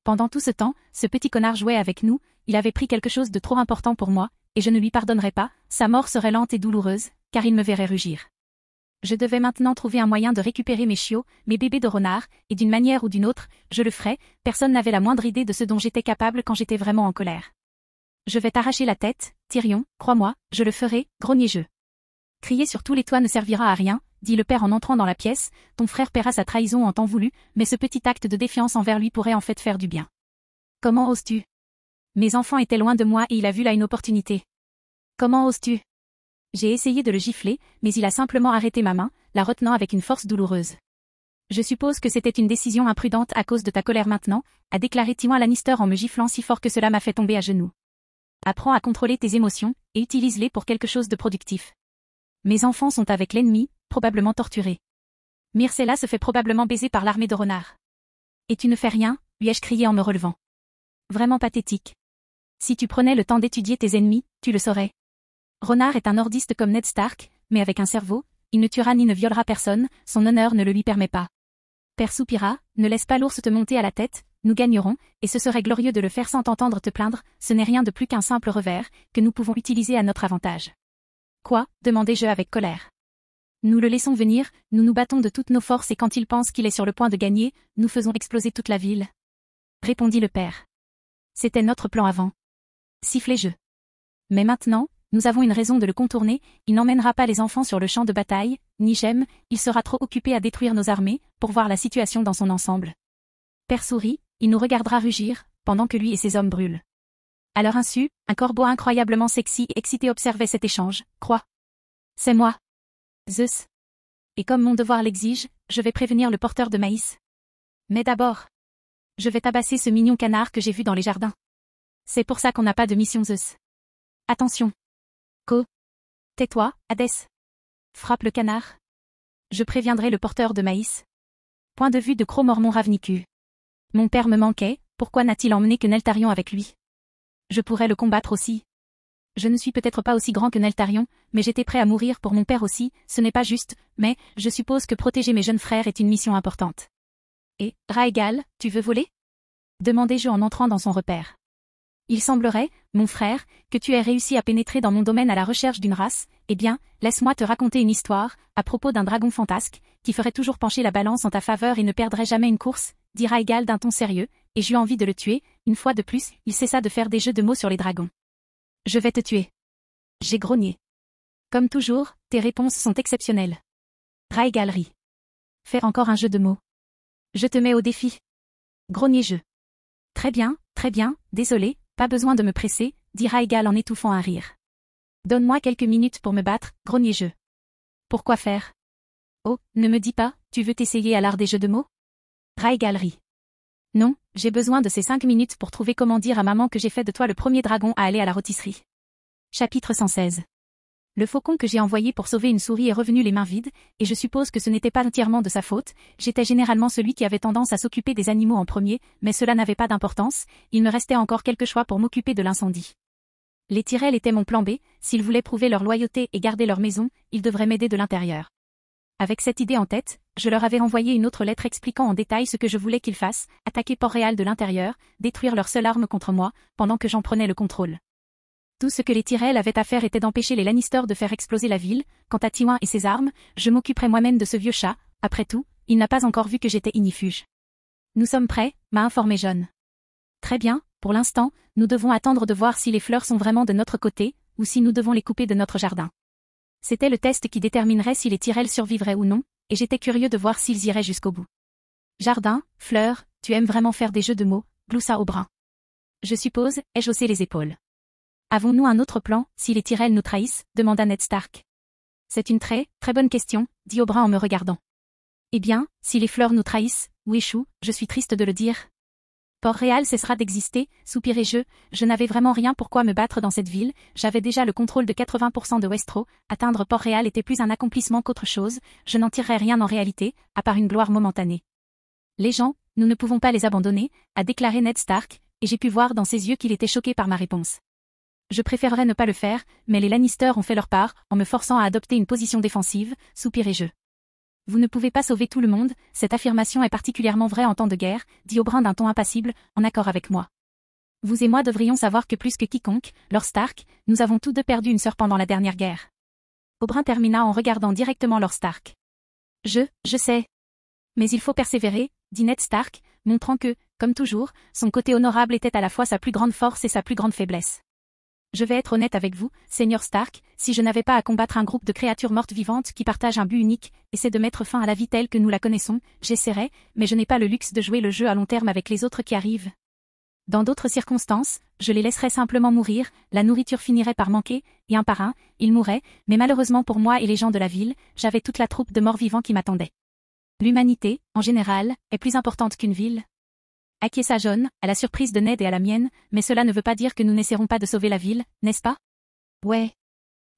Pendant tout ce temps, ce petit connard jouait avec nous, il avait pris quelque chose de trop important pour moi, et je ne lui pardonnerais pas, sa mort serait lente et douloureuse, car il me verrait rugir. Je devais maintenant trouver un moyen de récupérer mes chiots, mes bébés de renard, et d'une manière ou d'une autre, je le ferais, personne n'avait la moindre idée de ce dont j'étais capable quand j'étais vraiment en colère. Je vais t'arracher la tête, Tyrion, crois-moi, je le ferai, grognai-je. Crier sur tous les toits ne servira à rien, dit le père en entrant dans la pièce, ton frère paiera sa trahison en temps voulu, mais ce petit acte de défiance envers lui pourrait en fait faire du bien. Comment oses-tu? Mes enfants étaient loin de moi et il a vu là une opportunité. Comment oses-tu? J'ai essayé de le gifler, mais il a simplement arrêté ma main, la retenant avec une force douloureuse. Je suppose que c'était une décision imprudente à cause de ta colère maintenant, a déclaré Tywin Lannister en me giflant si fort que cela m'a fait tomber à genoux. Apprends à contrôler tes émotions, et utilise-les pour quelque chose de productif. Mes enfants sont avec l'ennemi, probablement torturés. Myrcella se fait probablement baiser par l'armée de renards. Et tu ne fais rien, lui ai-je crié en me relevant. Vraiment pathétique. Si tu prenais le temps d'étudier tes ennemis, tu le saurais. Renard est un nordiste comme Ned Stark, mais avec un cerveau, il ne tuera ni ne violera personne, son honneur ne le lui permet pas. Père soupira, ne laisse pas l'ours te monter à la tête, nous gagnerons, et ce serait glorieux de le faire sans t'entendre te plaindre, ce n'est rien de plus qu'un simple revers, que nous pouvons utiliser à notre avantage. Quoi, demandai-je avec colère. Nous le laissons venir, nous nous battons de toutes nos forces et quand il pense qu'il est sur le point de gagner, nous faisons exploser toute la ville. Répondit le père. C'était notre plan avant. Sifflai-je. Mais maintenant, nous avons une raison de le contourner, il n'emmènera pas les enfants sur le champ de bataille, ni Jem, il sera trop occupé à détruire nos armées, pour voir la situation dans son ensemble. Père sourit, il nous regardera rugir, pendant que lui et ses hommes brûlent. À leur insu, un corbeau incroyablement sexy et excité observait cet échange, crois. C'est moi. Zeus. Et comme mon devoir l'exige, je vais prévenir le porteur de maïs. Mais d'abord, je vais tabasser ce mignon canard que j'ai vu dans les jardins. C'est pour ça qu'on n'a pas de mission Zeus. Attention. Tais-toi, Hadès. Frappe le canard. Je préviendrai le porteur de maïs. Point de vue de Cro-Mormont Ravnicu. Mon père me manquait, pourquoi n'a-t-il emmené que Neltarion avec lui? Je pourrais le combattre aussi. Je ne suis peut-être pas aussi grand que Neltarion, mais j'étais prêt à mourir pour mon père aussi, ce n'est pas juste, mais, je suppose que protéger mes jeunes frères est une mission importante. Et, Raegal, tu veux voler? Demandai-je en entrant dans son repère. Il semblerait, mon frère, que tu aies réussi à pénétrer dans mon domaine à la recherche d'une race, eh bien, laisse-moi te raconter une histoire, à propos d'un dragon fantasque, qui ferait toujours pencher la balance en ta faveur et ne perdrait jamais une course, dit Raegal d'un ton sérieux, et j'eus envie de le tuer, une fois de plus, il cessa de faire des jeux de mots sur les dragons. Je vais te tuer. J'ai grogné. Comme toujours, tes réponses sont exceptionnelles. Raegal rit. Faire encore un jeu de mots. Je te mets au défi. Grognai-je. Très bien, désolé, pas besoin de me presser, dit Raegal en étouffant un rire. Donne-moi quelques minutes pour me battre, grognai-je. Pourquoi faire? Oh, ne me dis pas, tu veux t'essayer à l'art des jeux de mots? Raegal rit. Non, j'ai besoin de ces 5 minutes pour trouver comment dire à maman que j'ai fait de toi le premier dragon à aller à la rôtisserie. Chapitre 116. Le faucon que j'ai envoyé pour sauver une souris est revenu les mains vides, et je suppose que ce n'était pas entièrement de sa faute, j'étais généralement celui qui avait tendance à s'occuper des animaux en premier, mais cela n'avait pas d'importance, il me restait encore quelques choix pour m'occuper de l'incendie. Les Tyrell étaient mon plan B, s'ils voulaient prouver leur loyauté et garder leur maison, ils devraient m'aider de l'intérieur. Avec cette idée en tête, je leur avais envoyé une autre lettre expliquant en détail ce que je voulais qu'ils fassent, attaquer Port-Réal de l'intérieur, détruire leur seule arme contre moi, pendant que j'en prenais le contrôle. Tout ce que les Tyrell avaient à faire était d'empêcher les Lannister de faire exploser la ville, quant à Tywin et ses armes, je m'occuperai moi-même de ce vieux chat, après tout, il n'a pas encore vu que j'étais ignifuge. Nous sommes prêts, m'a informé Jon. Très bien, pour l'instant, nous devons attendre de voir si les fleurs sont vraiment de notre côté, ou si nous devons les couper de notre jardin. C'était le test qui déterminerait si les Tyrell survivraient ou non, et j'étais curieux de voir s'ils iraient jusqu'au bout. Jardin, fleurs, tu aimes vraiment faire des jeux de mots, gloussa Oberyn. Je suppose, ai-je haussé les épaules. Avons-nous un autre plan, si les Tyrell nous trahissent, demanda Ned Stark. C'est une très bonne question, dit Oberyn en me regardant. Eh bien, si les fleurs nous trahissent, ou échouent, je suis triste de le dire. Port-Réal cessera d'exister, soupirai-je, je n'avais vraiment rien pourquoi me battre dans cette ville, j'avais déjà le contrôle de 80% de Westeros, atteindre Port-Réal était plus un accomplissement qu'autre chose, je n'en tirerais rien en réalité, à part une gloire momentanée. Les gens, nous ne pouvons pas les abandonner, a déclaré Ned Stark, et j'ai pu voir dans ses yeux qu'il était choqué par ma réponse. Je préférerais ne pas le faire, mais les Lannister ont fait leur part, en me forçant à adopter une position défensive, soupirai-je. Vous ne pouvez pas sauver tout le monde, cette affirmation est particulièrement vraie en temps de guerre, dit Oberyn d'un ton impassible, en accord avec moi. Vous et moi devrions savoir que plus que quiconque, Lord Stark, nous avons tous deux perdu une sœur pendant la dernière guerre. Oberyn termina en regardant directement Lord Stark. Je sais. Mais il faut persévérer, dit Ned Stark, montrant que, comme toujours, son côté honorable était à la fois sa plus grande force et sa plus grande faiblesse. Je vais être honnête avec vous, Seigneur Stark, si je n'avais pas à combattre un groupe de créatures mortes vivantes qui partagent un but unique, et c'est de mettre fin à la vie telle que nous la connaissons, j'essaierai, mais je n'ai pas le luxe de jouer le jeu à long terme avec les autres qui arrivent. Dans d'autres circonstances, je les laisserais simplement mourir, la nourriture finirait par manquer, et un par un, ils mourraient, mais malheureusement pour moi et les gens de la ville, j'avais toute la troupe de morts-vivants qui m'attendait. L'humanité, en général, est plus importante qu'une ville. Acquiesça John, à la surprise de Ned et à la mienne, mais cela ne veut pas dire que nous n'essaierons pas de sauver la ville, n'est-ce pas? Ouais.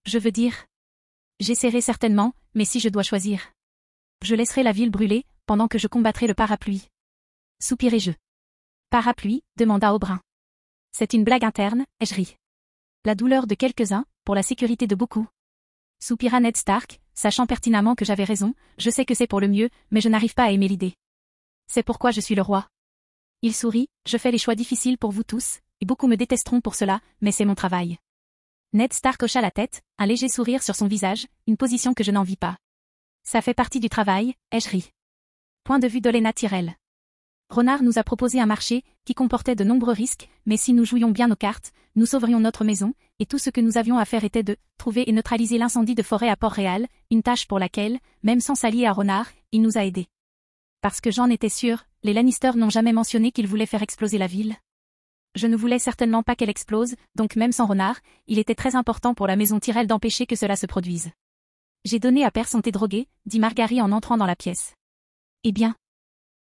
Je veux dire. J'essaierai certainement, mais si je dois choisir. Je laisserai la ville brûler, pendant que je combattrai le parapluie. Soupirai-je. Parapluie, demanda Oberyn. C'est une blague interne, ai-je ri. La douleur de quelques-uns, pour la sécurité de beaucoup. Soupira Ned Stark, sachant pertinemment que j'avais raison, je sais que c'est pour le mieux, mais je n'arrive pas à aimer l'idée. C'est pourquoi je suis le roi. Il sourit, je fais les choix difficiles pour vous tous, et beaucoup me détesteront pour cela, mais c'est mon travail. Ned Stark hocha la tête, un léger sourire sur son visage, une position que je n'envie pas. Ça fait partie du travail, ai-je ri. Point de vue d'Olenna Tyrell. Renard nous a proposé un marché, qui comportait de nombreux risques, mais si nous jouions bien nos cartes, nous sauverions notre maison, et tout ce que nous avions à faire était de trouver et neutraliser l'incendie de forêt à Port-Réal, une tâche pour laquelle, même sans s'allier à Renard, il nous a aidés. Parce que j'en étais sûre, les Lannister n'ont jamais mentionné qu'ils voulaient faire exploser la ville. Je ne voulais certainement pas qu'elle explose, donc même sans Renard, il était très important pour la maison Tyrell d'empêcher que cela se produise. J'ai donné à père son thé drogué, dit Margaery en entrant dans la pièce. Eh bien.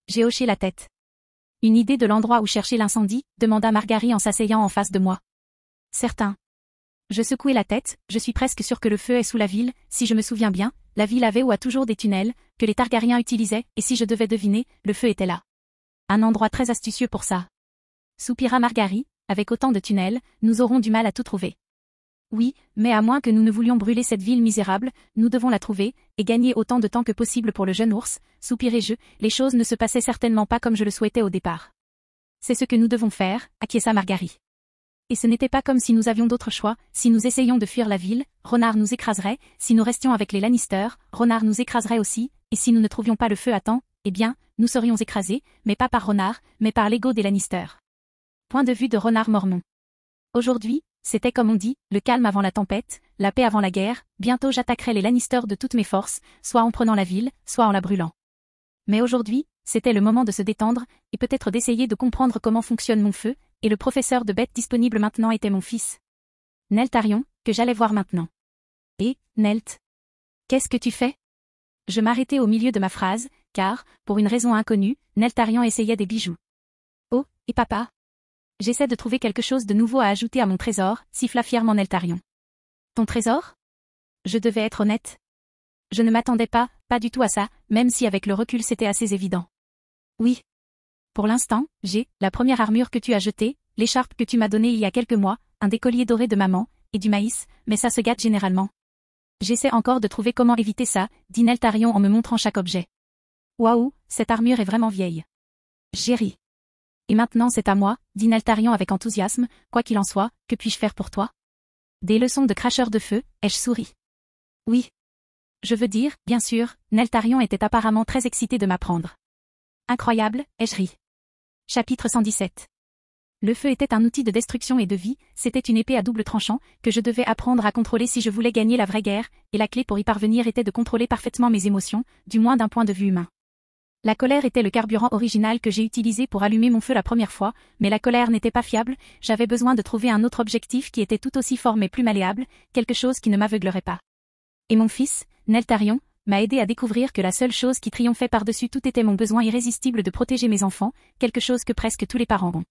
J'ai hoché la tête. Une idée de l'endroit où chercher l'incendie, demanda Margaery en s'asseyant en face de moi. Certain. Je secouai la tête, je suis presque sûr que le feu est sous la ville, si je me souviens bien, la ville avait ou a toujours des tunnels, que les Targaryens utilisaient, et si je devais deviner, le feu était là. Un endroit très astucieux pour ça. Soupira Margaery, avec autant de tunnels, nous aurons du mal à tout trouver. Oui, mais à moins que nous ne voulions brûler cette ville misérable, nous devons la trouver, et gagner autant de temps que possible pour le jeune ours, soupirai-je, les choses ne se passaient certainement pas comme je le souhaitais au départ. C'est ce que nous devons faire, acquiesça Margaery. Et ce n'était pas comme si nous avions d'autre choix, si nous essayions de fuir la ville, Renard nous écraserait, si nous restions avec les Lannister, Renard nous écraserait aussi, et si nous ne trouvions pas le feu à temps, eh bien, nous serions écrasés, mais pas par Renard, mais par l'ego des Lannister. Point de vue de Renard Mormont. Aujourd'hui, c'était comme on dit, le calme avant la tempête, la paix avant la guerre, bientôt j'attaquerai les Lannister de toutes mes forces, soit en prenant la ville, soit en la brûlant. Mais aujourd'hui, c'était le moment de se détendre, et peut-être d'essayer de comprendre comment fonctionne mon feu, et le professeur de bêtes disponible maintenant était mon fils. Neltarion, que j'allais voir maintenant. Et, Nelt. Qu'est-ce que tu fais? Je m'arrêtai au milieu de ma phrase, car, pour une raison inconnue, Neltarion essayait des bijoux. Oh, et papa? J'essaie de trouver quelque chose de nouveau à ajouter à mon trésor, siffla fièrement Neltarion. Ton trésor? Je devais être honnête. Je ne m'attendais pas du tout à ça, même si avec le recul c'était assez évident. Oui. Pour l'instant, j'ai la première armure que tu as jetée, l'écharpe que tu m'as donnée il y a quelques mois, un des colliers dorés de maman, et du maïs, mais ça se gâte généralement. J'essaie encore de trouver comment éviter ça, dit Neltarion en me montrant chaque objet. Waouh, cette armure est vraiment vieille. J'ai ri. Et maintenant c'est à moi, dit Neltarion avec enthousiasme, quoi qu'il en soit, que puis-je faire pour toi? Des leçons de cracheur de feu, ai-je souri. Oui. Je veux dire, bien sûr, Neltarion était apparemment très excité de m'apprendre. Incroyable, ai-je ri. Chapitre 117. Le feu était un outil de destruction et de vie, c'était une épée à double tranchant, que je devais apprendre à contrôler si je voulais gagner la vraie guerre, et la clé pour y parvenir était de contrôler parfaitement mes émotions, du moins d'un point de vue humain. La colère était le carburant original que j'ai utilisé pour allumer mon feu la première fois, mais la colère n'était pas fiable, j'avais besoin de trouver un autre objectif qui était tout aussi fort mais plus malléable, quelque chose qui ne m'aveuglerait pas. Et mon fils, Neltarion, m'a aidé à découvrir que la seule chose qui triomphait par-dessus tout était mon besoin irrésistible de protéger mes enfants, quelque chose que presque tous les parents ont.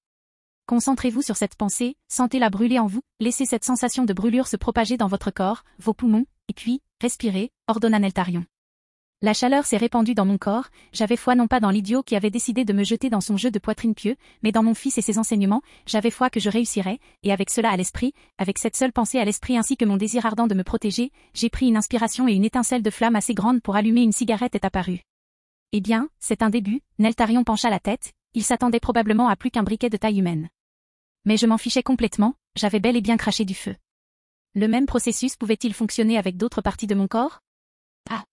Concentrez-vous sur cette pensée, sentez-la brûler en vous, laissez cette sensation de brûlure se propager dans votre corps, vos poumons, et puis, respirez, ordonna Neltarion. La chaleur s'est répandue dans mon corps, j'avais foi non pas dans l'idiot qui avait décidé de me jeter dans son jeu de poitrine pieux, mais dans mon fils et ses enseignements, j'avais foi que je réussirais, et avec cela à l'esprit, avec cette seule pensée à l'esprit ainsi que mon désir ardent de me protéger, j'ai pris une inspiration et une étincelle de flamme assez grande pour allumer une cigarette est apparue. Eh bien, c'est un début, Neltarion pencha la tête, il s'attendait probablement à plus qu'un briquet de taille humaine. Mais je m'en fichais complètement, j'avais bel et bien craché du feu. Le même processus pouvait-il fonctionner avec d'autres parties de mon corps? Ah!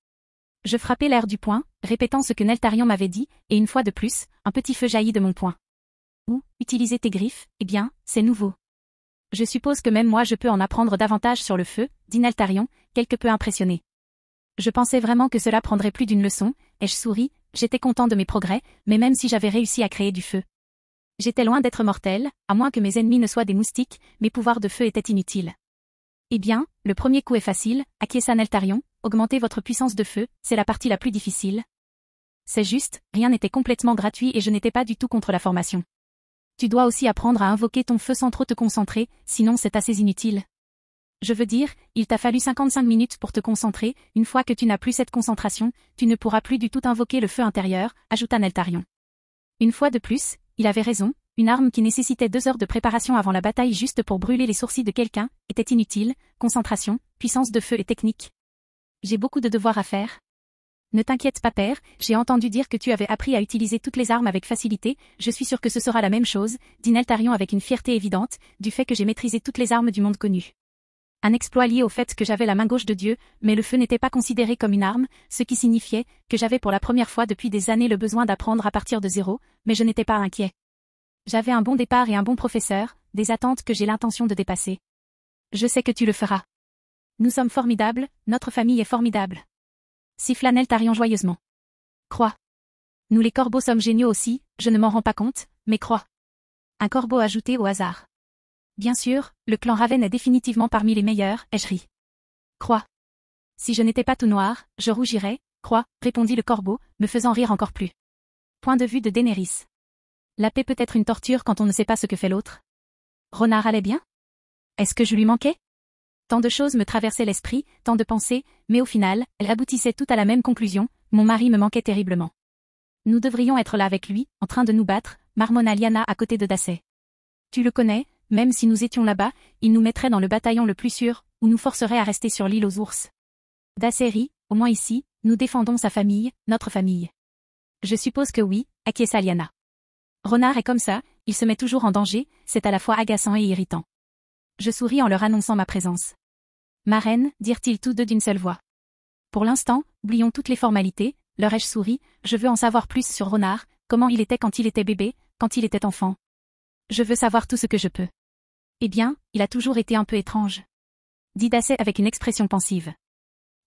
Je frappai l'air du poing, répétant ce que Neltarion m'avait dit, et une fois de plus, un petit feu jaillit de mon poing. Ou, utiliser tes griffes, eh bien, c'est nouveau. Je suppose que même moi je peux en apprendre davantage sur le feu, dit Neltarion, quelque peu impressionné. Je pensais vraiment que cela prendrait plus d'une leçon, et je souris, j'étais content de mes progrès, mais même si j'avais réussi à créer du feu. J'étais loin d'être mortel, à moins que mes ennemis ne soient des moustiques, mes pouvoirs de feu étaient inutiles. Eh bien, le premier coup est facile, acquiesça Neltarion, augmentez votre puissance de feu, c'est la partie la plus difficile. C'est juste, rien n'était complètement gratuit et je n'étais pas du tout contre la formation. Tu dois aussi apprendre à invoquer ton feu sans trop te concentrer, sinon c'est assez inutile. Je veux dire, il t'a fallu 55 minutes pour te concentrer, une fois que tu n'as plus cette concentration, tu ne pourras plus du tout invoquer le feu intérieur, ajouta Neltarion. Une fois de plus, il avait raison, une arme qui nécessitait 2 heures de préparation avant la bataille juste pour brûler les sourcils de quelqu'un, était inutile, concentration, puissance de feu et technique. J'ai beaucoup de devoirs à faire. Ne t'inquiète pas père, j'ai entendu dire que tu avais appris à utiliser toutes les armes avec facilité, je suis sûr que ce sera la même chose, dit Neltarion avec une fierté évidente, du fait que j'ai maîtrisé toutes les armes du monde connu. Un exploit lié au fait que j'avais la main gauche de Dieu, mais le feu n'était pas considéré comme une arme, ce qui signifiait que j'avais pour la première fois depuis des années le besoin d'apprendre à partir de zéro, mais je n'étais pas inquiet. J'avais un bon départ et un bon professeur, des attentes que j'ai l'intention de dépasser. Je sais que tu le feras. Nous sommes formidables, notre famille est formidable. Siffla Neltarion joyeusement. Crois. Nous les corbeaux sommes géniaux aussi, je ne m'en rends pas compte, mais crois. Un corbeau ajouté au hasard. Bien sûr, le clan Raven est définitivement parmi les meilleurs, ai-je ri. Crois. Si je n'étais pas tout noir, je rougirais, crois, répondit le corbeau, me faisant rire encore plus. Point de vue de Daenerys. La paix peut être une torture quand on ne sait pas ce que fait l'autre. Renard allait bien? Est-ce que je lui manquais? Tant de choses me traversaient l'esprit, tant de pensées, mais au final, elles aboutissaient toutes à la même conclusion, mon mari me manquait terriblement. Nous devrions être là avec lui, en train de nous battre, marmonna Lyanna à côté de Dacé. Tu le connais, même si nous étions là-bas, il nous mettrait dans le bataillon le plus sûr, ou nous forcerait à rester sur l'île aux ours. Dacé rit, au moins ici, nous défendons sa famille, notre famille. Je suppose que oui, acquiesça Lyanna. Renard est comme ça, il se met toujours en danger, c'est à la fois agaçant et irritant. Je souris en leur annonçant ma présence. Ma reine, dirent-ils tous deux d'une seule voix. Pour l'instant, oublions toutes les formalités, leur ai-je souri, je veux en savoir plus sur Renard, comment il était quand il était bébé, quand il était enfant. Je veux savoir tout ce que je peux. Eh bien, il a toujours été un peu étrange. Dit Dacé avec une expression pensive.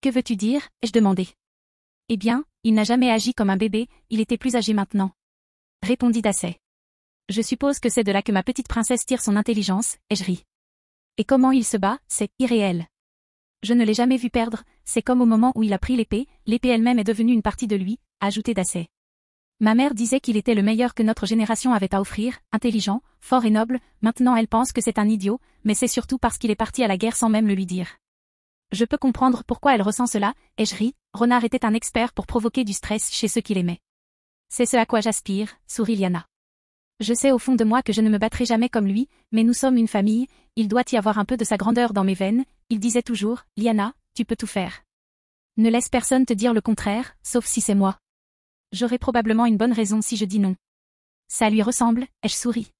Que veux-tu dire, ai-je demandé. Eh bien, il n'a jamais agi comme un bébé, il était plus âgé maintenant. Répondit Dacé. Je suppose que c'est de là que ma petite princesse tire son intelligence, ai-je ri. Et comment il se bat, c'est irréel. Je ne l'ai jamais vu perdre, c'est comme au moment où il a pris l'épée elle-même est devenue une partie de lui, a ajouté Dacé. Ma mère disait qu'il était le meilleur que notre génération avait à offrir, intelligent, fort et noble, maintenant elle pense que c'est un idiot, mais c'est surtout parce qu'il est parti à la guerre sans même le lui dire. Je peux comprendre pourquoi elle ressent cela, et je ris, Renard était un expert pour provoquer du stress chez ceux qu'il aimait. C'est ce à quoi j'aspire, sourit Lyanna. Je sais au fond de moi que je ne me battrai jamais comme lui, mais nous sommes une famille, il doit y avoir un peu de sa grandeur dans mes veines, il disait toujours, Lyanna, tu peux tout faire. Ne laisse personne te dire le contraire, sauf si c'est moi. J'aurai probablement une bonne raison si je dis non. Ça lui ressemble, ai-je souri.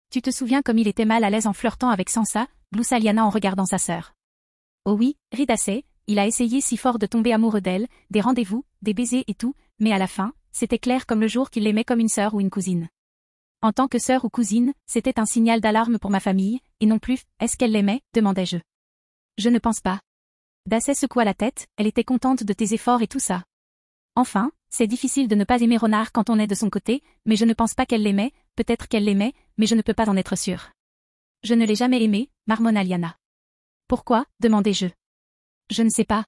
Tu te souviens comme il était mal à l'aise en flirtant avec Sansa, gloussa Lyanna en regardant sa sœur. Oh oui, rit Dacé, il a essayé si fort de tomber amoureux d'elle, des rendez-vous, des baisers et tout, mais à la fin, c'était clair comme le jour qu'il l'aimait comme une sœur ou une cousine. En tant que sœur ou cousine, c'était un signal d'alarme pour ma famille, et non plus, est-ce qu'elle l'aimait, demandai-je. Je ne pense pas. Dacé secoua la tête, elle était contente de tes efforts et tout ça. Enfin, c'est difficile de ne pas aimer Renard quand on est de son côté, mais je ne pense pas qu'elle l'aimait, peut-être qu'elle l'aimait, mais je ne peux pas en être sûre. Je ne l'ai jamais aimé, marmonna Lyanna. Pourquoi, demandai-je. Je ne sais pas.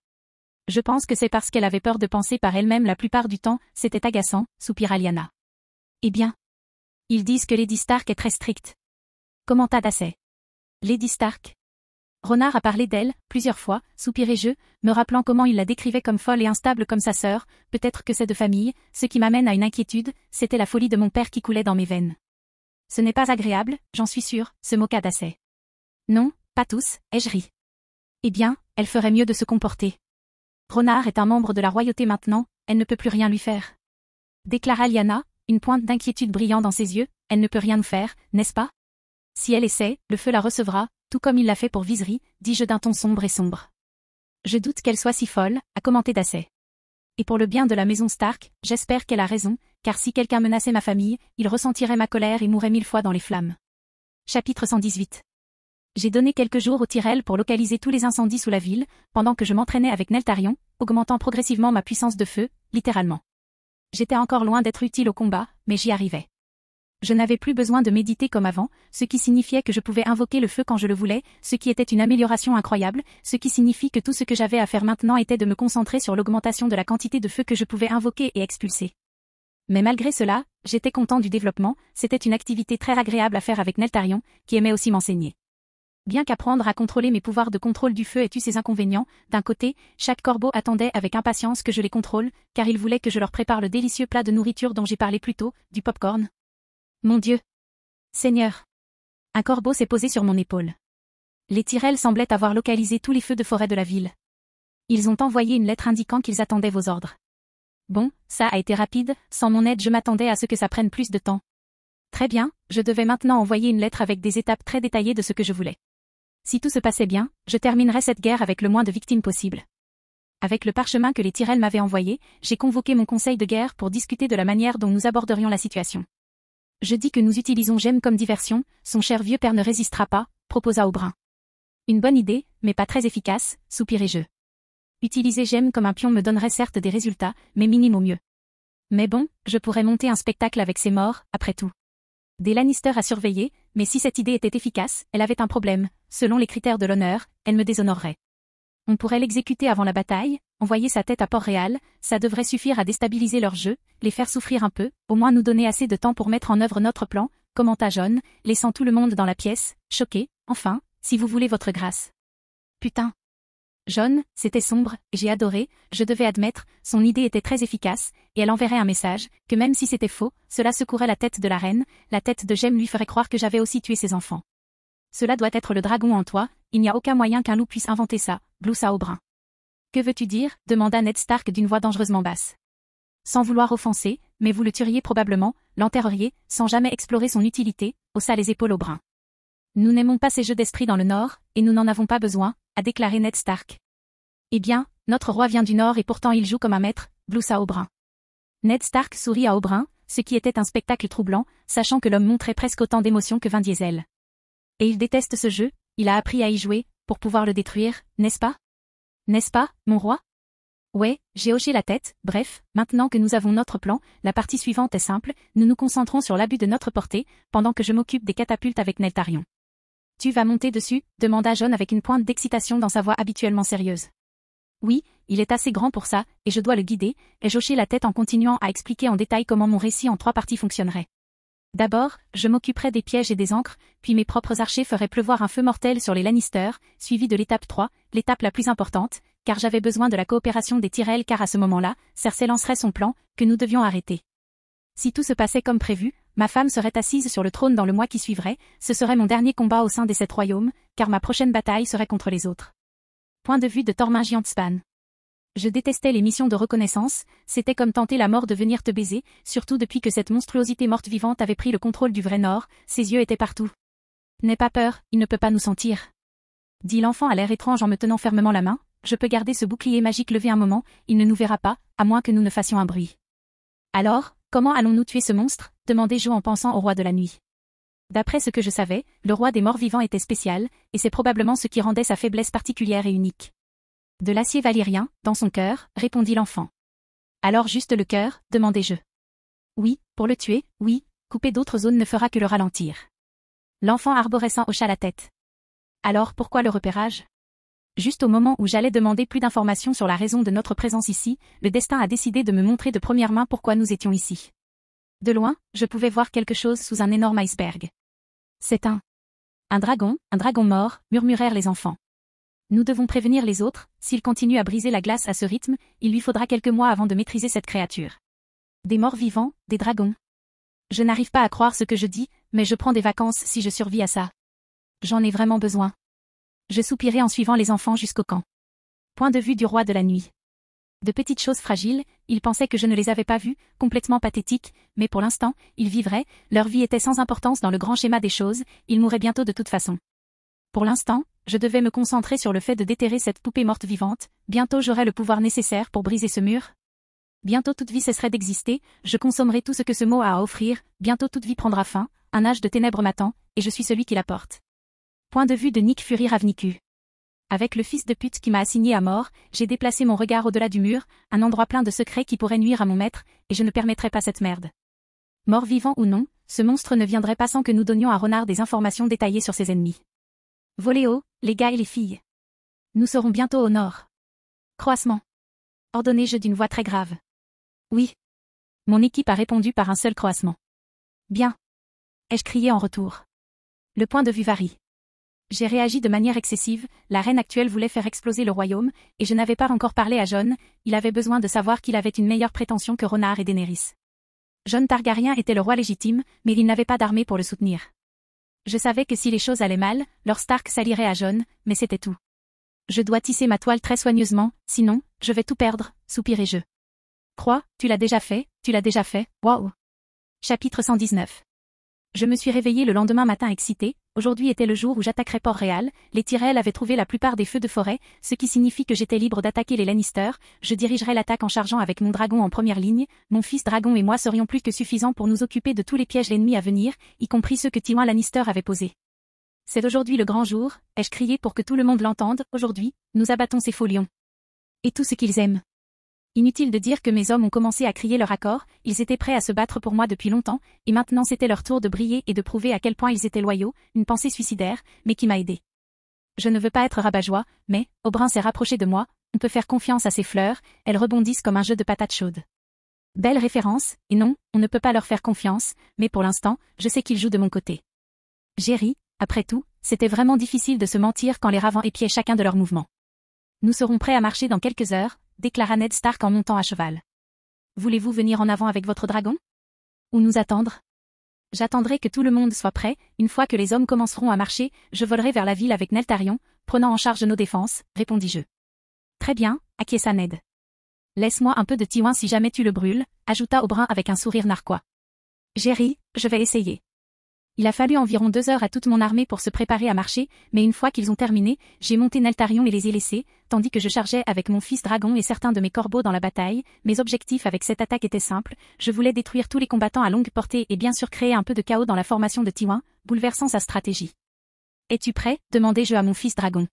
Je pense que c'est parce qu'elle avait peur de penser par elle-même la plupart du temps, c'était agaçant, soupira Lyanna. Eh bien. Ils disent que Lady Stark est très stricte. Commenta Dacé. Lady Stark. Renard a parlé d'elle, plusieurs fois, soupirai-je, me rappelant comment il la décrivait comme folle et instable comme sa sœur, peut-être que c'est de famille, ce qui m'amène à une inquiétude, c'était la folie de mon père qui coulait dans mes veines. Ce n'est pas agréable, j'en suis sûre, se moqua Dacé. Non, pas tous, ai-je ri. Eh bien, elle ferait mieux de se comporter. Renard est un membre de la royauté maintenant, elle ne peut plus rien lui faire. Déclara Lyanna, une pointe d'inquiétude brillant dans ses yeux, elle ne peut rien nous faire, n'est-ce pas? Si elle essaie, le feu la recevra, tout comme il l'a fait pour Viserys, dis-je d'un ton sombre et sombre. Je doute qu'elle soit si folle, a commenté Dacé. Et pour le bien de la maison Stark, j'espère qu'elle a raison, car si quelqu'un menaçait ma famille, il ressentirait ma colère et mourrait 1000 fois dans les flammes. Chapitre 118. J'ai donné quelques jours aux Tyrell pour localiser tous les incendies sous la ville, pendant que je m'entraînais avec Neltarion, augmentant progressivement ma puissance de feu, littéralement. J'étais encore loin d'être utile au combat, mais j'y arrivais. Je n'avais plus besoin de méditer comme avant, ce qui signifiait que je pouvais invoquer le feu quand je le voulais, ce qui était une amélioration incroyable, ce qui signifie que tout ce que j'avais à faire maintenant était de me concentrer sur l'augmentation de la quantité de feu que je pouvais invoquer et expulser. Mais malgré cela, j'étais content du développement, c'était une activité très agréable à faire avec Neltarion, qui aimait aussi m'enseigner. Bien qu'apprendre à contrôler mes pouvoirs de contrôle du feu ait eu ses inconvénients, d'un côté, chaque corbeau attendait avec impatience que je les contrôle, car il voulait que je leur prépare le délicieux plat de nourriture dont j'ai parlé plus tôt, du pop-corn. Mon Dieu! Seigneur! Un corbeau s'est posé sur mon épaule. Les Tyrell semblaient avoir localisé tous les feux de forêt de la ville. Ils ont envoyé une lettre indiquant qu'ils attendaient vos ordres. Bon, ça a été rapide, sans mon aide je m'attendais à ce que ça prenne plus de temps. Très bien, je devais maintenant envoyer une lettre avec des étapes très détaillées de ce que je voulais. Si tout se passait bien, je terminerais cette guerre avec le moins de victimes possible. Avec le parchemin que les Tyrell m'avaient envoyé, j'ai convoqué mon conseil de guerre pour discuter de la manière dont nous aborderions la situation. Je dis que nous utilisons Gemme comme diversion, son cher vieux père ne résistera pas, proposa Aubrun. Une bonne idée, mais pas très efficace, soupirai-je. Utiliser Gemme comme un pion me donnerait certes des résultats, mais minimes au mieux. Mais bon, je pourrais monter un spectacle avec ces morts, après tout. Des Lannister à surveiller, mais si cette idée était efficace, elle avait un problème, selon les critères de l'honneur, elle me déshonorerait. On pourrait l'exécuter avant la bataille, envoyer sa tête à Port-Réal, ça devrait suffire à déstabiliser leur jeu, les faire souffrir un peu, au moins nous donner assez de temps pour mettre en œuvre notre plan, commenta Jon, laissant tout le monde dans la pièce, choqué, enfin, si vous voulez votre grâce. Putain. Jon, c'était sombre, j'ai adoré, je devais admettre, son idée était très efficace, et elle enverrait un message, que même si c'était faux, cela secouerait la tête de la reine, la tête de Gemme lui ferait croire que j'avais aussi tué ses enfants. Cela doit être le dragon en toi, il n'y a aucun moyen qu'un loup puisse inventer ça, gloussa Aubrun. Que veux-tu dire demanda Ned Stark d'une voix dangereusement basse. Sans vouloir offenser, mais vous le tueriez probablement, l'enterreriez, sans jamais explorer son utilité, haussa les épaules Aubrun. Nous n'aimons pas ces jeux d'esprit dans le Nord, et nous n'en avons pas besoin, a déclaré Ned Stark. Eh bien, notre roi vient du Nord et pourtant il joue comme un maître, gloussa Aubrun. Ned Stark sourit à Aubrun, ce qui était un spectacle troublant, sachant que l'homme montrait presque autant d'émotion que Vin Diesel. Et il déteste ce jeu, il a appris à y jouer, pour pouvoir le détruire, n'est-ce pas? N'est-ce pas, mon roi? Ouais, j'ai hoché la tête, bref, maintenant que nous avons notre plan, la partie suivante est simple, nous nous concentrons sur l'abus de notre portée, pendant que je m'occupe des catapultes avec Neltarion. Tu vas monter dessus? Demanda Jon avec une pointe d'excitation dans sa voix habituellement sérieuse. Oui, il est assez grand pour ça, et je dois le guider, ai-je hoché la tête en continuant à expliquer en détail comment mon récit en 3 parties fonctionnerait. D'abord, je m'occuperai des pièges et des ancres, puis mes propres archers feraient pleuvoir un feu mortel sur les Lannister, suivi de l'étape 3, l'étape la plus importante, car j'avais besoin de la coopération des Tyrell car à ce moment-là, Cersei lancerait son plan, que nous devions arrêter. Si tout se passait comme prévu, ma femme serait assise sur le trône dans le mois qui suivrait, ce serait mon dernier combat au sein des 7 royaumes, car ma prochaine bataille serait contre les autres. Point de vue de Tormund Giantspan. Je détestais les missions de reconnaissance, c'était comme tenter la mort de venir te baiser, surtout depuis que cette monstruosité morte-vivante avait pris le contrôle du vrai Nord, ses yeux étaient partout. N'aie pas peur, il ne peut pas nous sentir. Dit l'enfant à l'air étrange en me tenant fermement la main, je peux garder ce bouclier magique levé un moment, il ne nous verra pas, à moins que nous ne fassions un bruit. Alors, comment allons-nous tuer ce monstre? Demandai Jo en pensant au roi de la nuit. D'après ce que je savais, le roi des morts-vivants était spécial, et c'est probablement ce qui rendait sa faiblesse particulière et unique. De l'acier valyrien, dans son cœur, répondit l'enfant. Alors juste le cœur, demandai-je. Oui, pour le tuer, oui, couper d'autres zones ne fera que le ralentir. L'enfant arborescent hocha la tête. Alors pourquoi le repérage? Juste au moment où j'allais demander plus d'informations sur la raison de notre présence ici, le destin a décidé de me montrer de première main pourquoi nous étions ici. De loin, je pouvais voir quelque chose sous un énorme iceberg. C'est un dragon mort, murmurèrent les enfants. Nous devons prévenir les autres, s'il continue à briser la glace à ce rythme, il lui faudra quelques mois avant de maîtriser cette créature. Des morts vivants, des dragons. Je n'arrive pas à croire ce que je dis, mais je prends des vacances si je survis à ça. J'en ai vraiment besoin. Je soupirai en suivant les enfants jusqu'au camp. Point de vue du roi de la nuit. De petites choses fragiles, il pensait que je ne les avais pas vues, complètement pathétiques, mais pour l'instant, ils vivraient, leur vie était sans importance dans le grand schéma des choses, ils mourraient bientôt de toute façon. Pour l'instant, je devais me concentrer sur le fait de déterrer cette poupée morte vivante, bientôt j'aurais le pouvoir nécessaire pour briser ce mur. Bientôt toute vie cesserait d'exister, je consommerai tout ce que ce mot a à offrir, bientôt toute vie prendra fin, un âge de ténèbres m'attend, et je suis celui qui la porte. Point de vue de Nick Fury Ravnicu. Avec le fils de pute qui m'a assigné à mort, j'ai déplacé mon regard au-delà du mur, un endroit plein de secrets qui pourraient nuire à mon maître, et je ne permettrai pas cette merde. Mort-vivant ou non, ce monstre ne viendrait pas sans que nous donnions à Renard des informations détaillées sur ses ennemis. Volez haut, les gars et les filles. Nous serons bientôt au nord. Croassement. Ordonnai-je d'une voix très grave. Oui. Mon équipe a répondu par un seul croassement. Bien. Ai-je crié en retour. Le point de vue varie. J'ai réagi de manière excessive, la reine actuelle voulait faire exploser le royaume, et je n'avais pas encore parlé à Jon, il avait besoin de savoir qu'il avait une meilleure prétention que Renard et Daenerys. Jon Targaryen était le roi légitime, mais il n'avait pas d'armée pour le soutenir. Je savais que si les choses allaient mal, Lord Stark s'allierait à Jon, mais c'était tout. Je dois tisser ma toile très soigneusement, sinon, je vais tout perdre, soupirai-je. Crois, tu l'as déjà fait, waouh. Chapitre 119. Je me suis réveillé le lendemain matin excité, aujourd'hui était le jour où j'attaquerais Port-Réal, les Tyrell avaient trouvé la plupart des feux de forêt, ce qui signifie que j'étais libre d'attaquer les Lannister, je dirigerais l'attaque en chargeant avec mon dragon en première ligne, mon fils dragon et moi serions plus que suffisants pour nous occuper de tous les pièges ennemis à venir, y compris ceux que Tywin Lannister avait posés. C'est aujourd'hui le grand jour, ai-je crié pour que tout le monde l'entende, aujourd'hui, nous abattons ces faux lions. Et tout ce qu'ils aiment. Inutile de dire que mes hommes ont commencé à crier leur accord, ils étaient prêts à se battre pour moi depuis longtemps, et maintenant c'était leur tour de briller et de prouver à quel point ils étaient loyaux, une pensée suicidaire, mais qui m'a aidé. Je ne veux pas être rabat-joie, mais, Oberyn s'est rapproché de moi, on peut faire confiance à ces fleurs, elles rebondissent comme un jeu de patates chaudes. Belle référence, et non, on ne peut pas leur faire confiance, mais pour l'instant, je sais qu'ils jouent de mon côté. J'ai ri, après tout, c'était vraiment difficile de se mentir quand les ravants épiaient chacun de leurs mouvements. Nous serons prêts à marcher dans quelques heures, déclara Ned Stark en montant à cheval. Voulez-vous venir en avant avec votre dragon? Ou nous attendre? J'attendrai que tout le monde soit prêt, une fois que les hommes commenceront à marcher, je volerai vers la ville avec Neltarion, prenant en charge nos défenses, répondis-je. Très bien, acquiesça Ned. Laisse-moi un peu de Tywin si jamais tu le brûles, ajouta Oberyn avec un sourire narquois. J'ai ri, je vais essayer. Il a fallu environ 2 heures à toute mon armée pour se préparer à marcher, mais une fois qu'ils ont terminé, j'ai monté Neltarion et les ai laissés, tandis que je chargeais avec mon fils dragon et certains de mes corbeaux dans la bataille. Mes objectifs avec cette attaque étaient simples, je voulais détruire tous les combattants à longue portée et bien sûr créer un peu de chaos dans la formation de Tywin, bouleversant sa stratégie. Es-tu prêt? Demandai-je à mon fils dragon.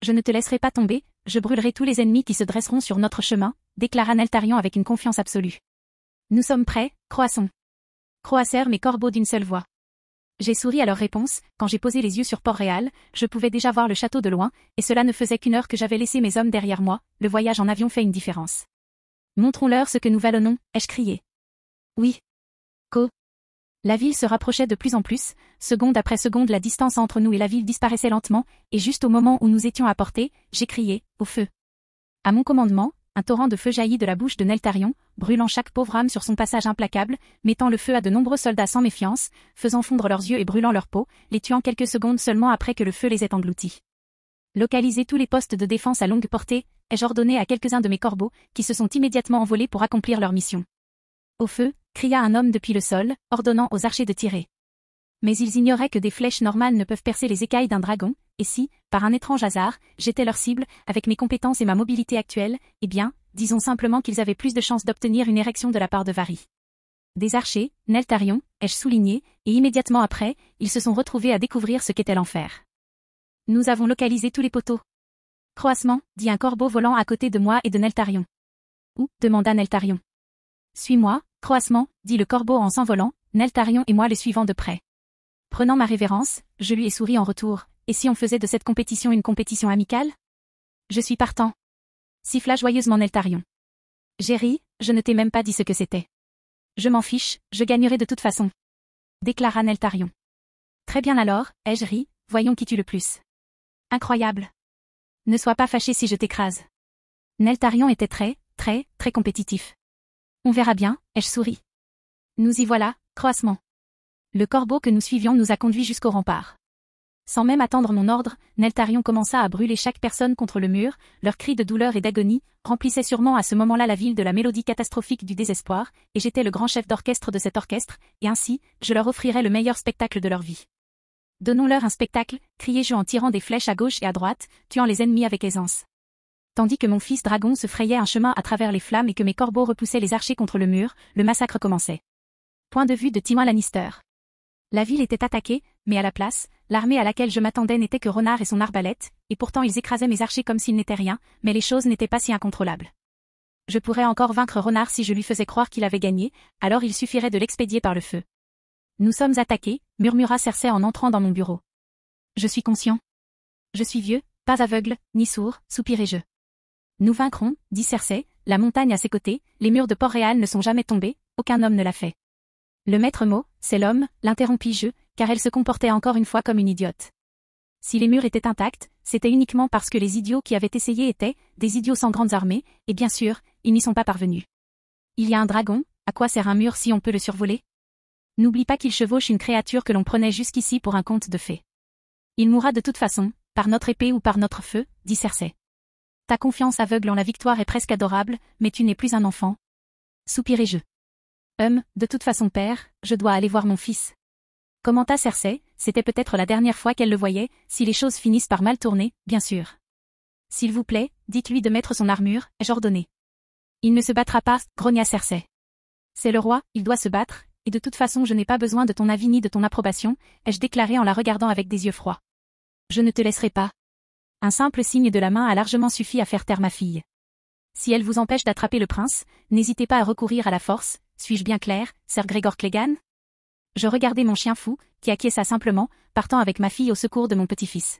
Je ne te laisserai pas tomber, je brûlerai tous les ennemis qui se dresseront sur notre chemin, déclara Neltarion avec une confiance absolue. Nous sommes prêts, croissons. Croassèrent mes corbeaux d'une seule voix. J'ai souri à leur réponse, quand j'ai posé les yeux sur Port-Réal, je pouvais déjà voir le château de loin, et cela ne faisait qu'1 heure que j'avais laissé mes hommes derrière moi, le voyage en avion fait une différence. Montrons-leur ce que nous valonnons, ai-je crié. Oui. La ville se rapprochait de plus en plus, seconde après seconde la distance entre nous et la ville disparaissait lentement, et juste au moment où nous étions à portée, j'ai crié, au feu. À mon commandement, un torrent de feu jaillit de la bouche de Neltarion, brûlant chaque pauvre âme sur son passage implacable, mettant le feu à de nombreux soldats sans méfiance, faisant fondre leurs yeux et brûlant leur peau, les tuant quelques secondes seulement après que le feu les ait engloutis. Localiser tous les postes de défense à longue portée, ai-je ordonné à quelques-uns de mes corbeaux, qui se sont immédiatement envolés pour accomplir leur mission. Au feu, cria un homme depuis le sol, ordonnant aux archers de tirer. Mais ils ignoraient que des flèches normales ne peuvent percer les écailles d'un dragon, et si, par un étrange hasard, j'étais leur cible, avec mes compétences et ma mobilité actuelle, eh bien, disons simplement qu'ils avaient plus de chances d'obtenir une érection de la part de Varys. Des archers, Neltarion, ai-je souligné, et immédiatement après, ils se sont retrouvés à découvrir ce qu'était l'enfer. Nous avons localisé tous les poteaux. Croassement, dit un corbeau volant à côté de moi et de Neltarion. Où? Demanda Neltarion. Suis-moi, croassement, dit le corbeau en s'envolant, Neltarion et moi le suivant de près. Prenant ma révérence, je lui ai souri en retour, et si on faisait de cette compétition une compétition amicale? Je suis partant. Siffla joyeusement Neltarion. J'ai ri, je ne t'ai même pas dit ce que c'était. Je m'en fiche, je gagnerai de toute façon. Déclara Neltarion. Très bien alors, ai-je ri, voyons qui tue le plus. Incroyable. Ne sois pas fâché si je t'écrase. Neltarion était très compétitif. On verra bien, ai-je souri. Nous y voilà, croassement. Le corbeau que nous suivions nous a conduits jusqu'au rempart. Sans même attendre mon ordre, Neltarion commença à brûler chaque personne contre le mur, leurs cris de douleur et d'agonie remplissaient sûrement à ce moment-là la ville de la mélodie catastrophique du désespoir, et j'étais le grand chef d'orchestre de cet orchestre, et ainsi, je leur offrirais le meilleur spectacle de leur vie. Donnons-leur un spectacle, criai-je en tirant des flèches à gauche et à droite, tuant les ennemis avec aisance. Tandis que mon fils dragon se frayait un chemin à travers les flammes et que mes corbeaux repoussaient les archers contre le mur, le massacre commençait. Point de vue de Tywin Lannister. La ville était attaquée, mais à la place, l'armée à laquelle je m'attendais n'était que Renard et son arbalète, et pourtant ils écrasaient mes archers comme s'ils n'étaient rien, mais les choses n'étaient pas si incontrôlables. je pourrais encore vaincre Renard si je lui faisais croire qu'il avait gagné, alors il suffirait de l'expédier par le feu. Nous sommes attaqués, murmura Cersei en entrant dans mon bureau. Je suis conscient. Je suis vieux, pas aveugle, ni sourd, soupirai-je. Nous vaincrons, dit Cersei, la montagne à ses côtés, les murs de Port-Réal ne sont jamais tombés, aucun homme ne l'a fait. Le maître mot, c'est l'homme, l'interrompis-je, car elle se comportait encore une fois comme une idiote. Si les murs étaient intacts, c'était uniquement parce que les idiots qui avaient essayé étaient des idiots sans grandes armées, et bien sûr, ils n'y sont pas parvenus. Il y a un dragon, à quoi sert un mur si on peut le survoler? N'oublie pas qu'il chevauche une créature que l'on prenait jusqu'ici pour un conte de fées. Il mourra de toute façon, par notre épée ou par notre feu, dit Cersei. Ta confiance aveugle en la victoire est presque adorable, mais tu n'es plus un enfant. Soupirai-je. De toute façon père, je dois aller voir mon fils. Commenta Cersei, c'était peut-être la dernière fois qu'elle le voyait, si les choses finissent par mal tourner, bien sûr. S'il vous plaît, dites-lui de mettre son armure, ai-je ordonné. Il ne se battra pas, grogna Cersei. C'est le roi, il doit se battre, et de toute façon je n'ai pas besoin de ton avis ni de ton approbation, ai-je déclaré en la regardant avec des yeux froids. Je ne te laisserai pas. Un simple signe de la main a largement suffi à faire taire ma fille. Si elle vous empêche d'attraper le prince, n'hésitez pas à recourir à la force, suis-je bien clair, Sir Gregor Clegane? Je regardai mon chien fou, qui acquiesça simplement, partant avec ma fille au secours de mon petit-fils.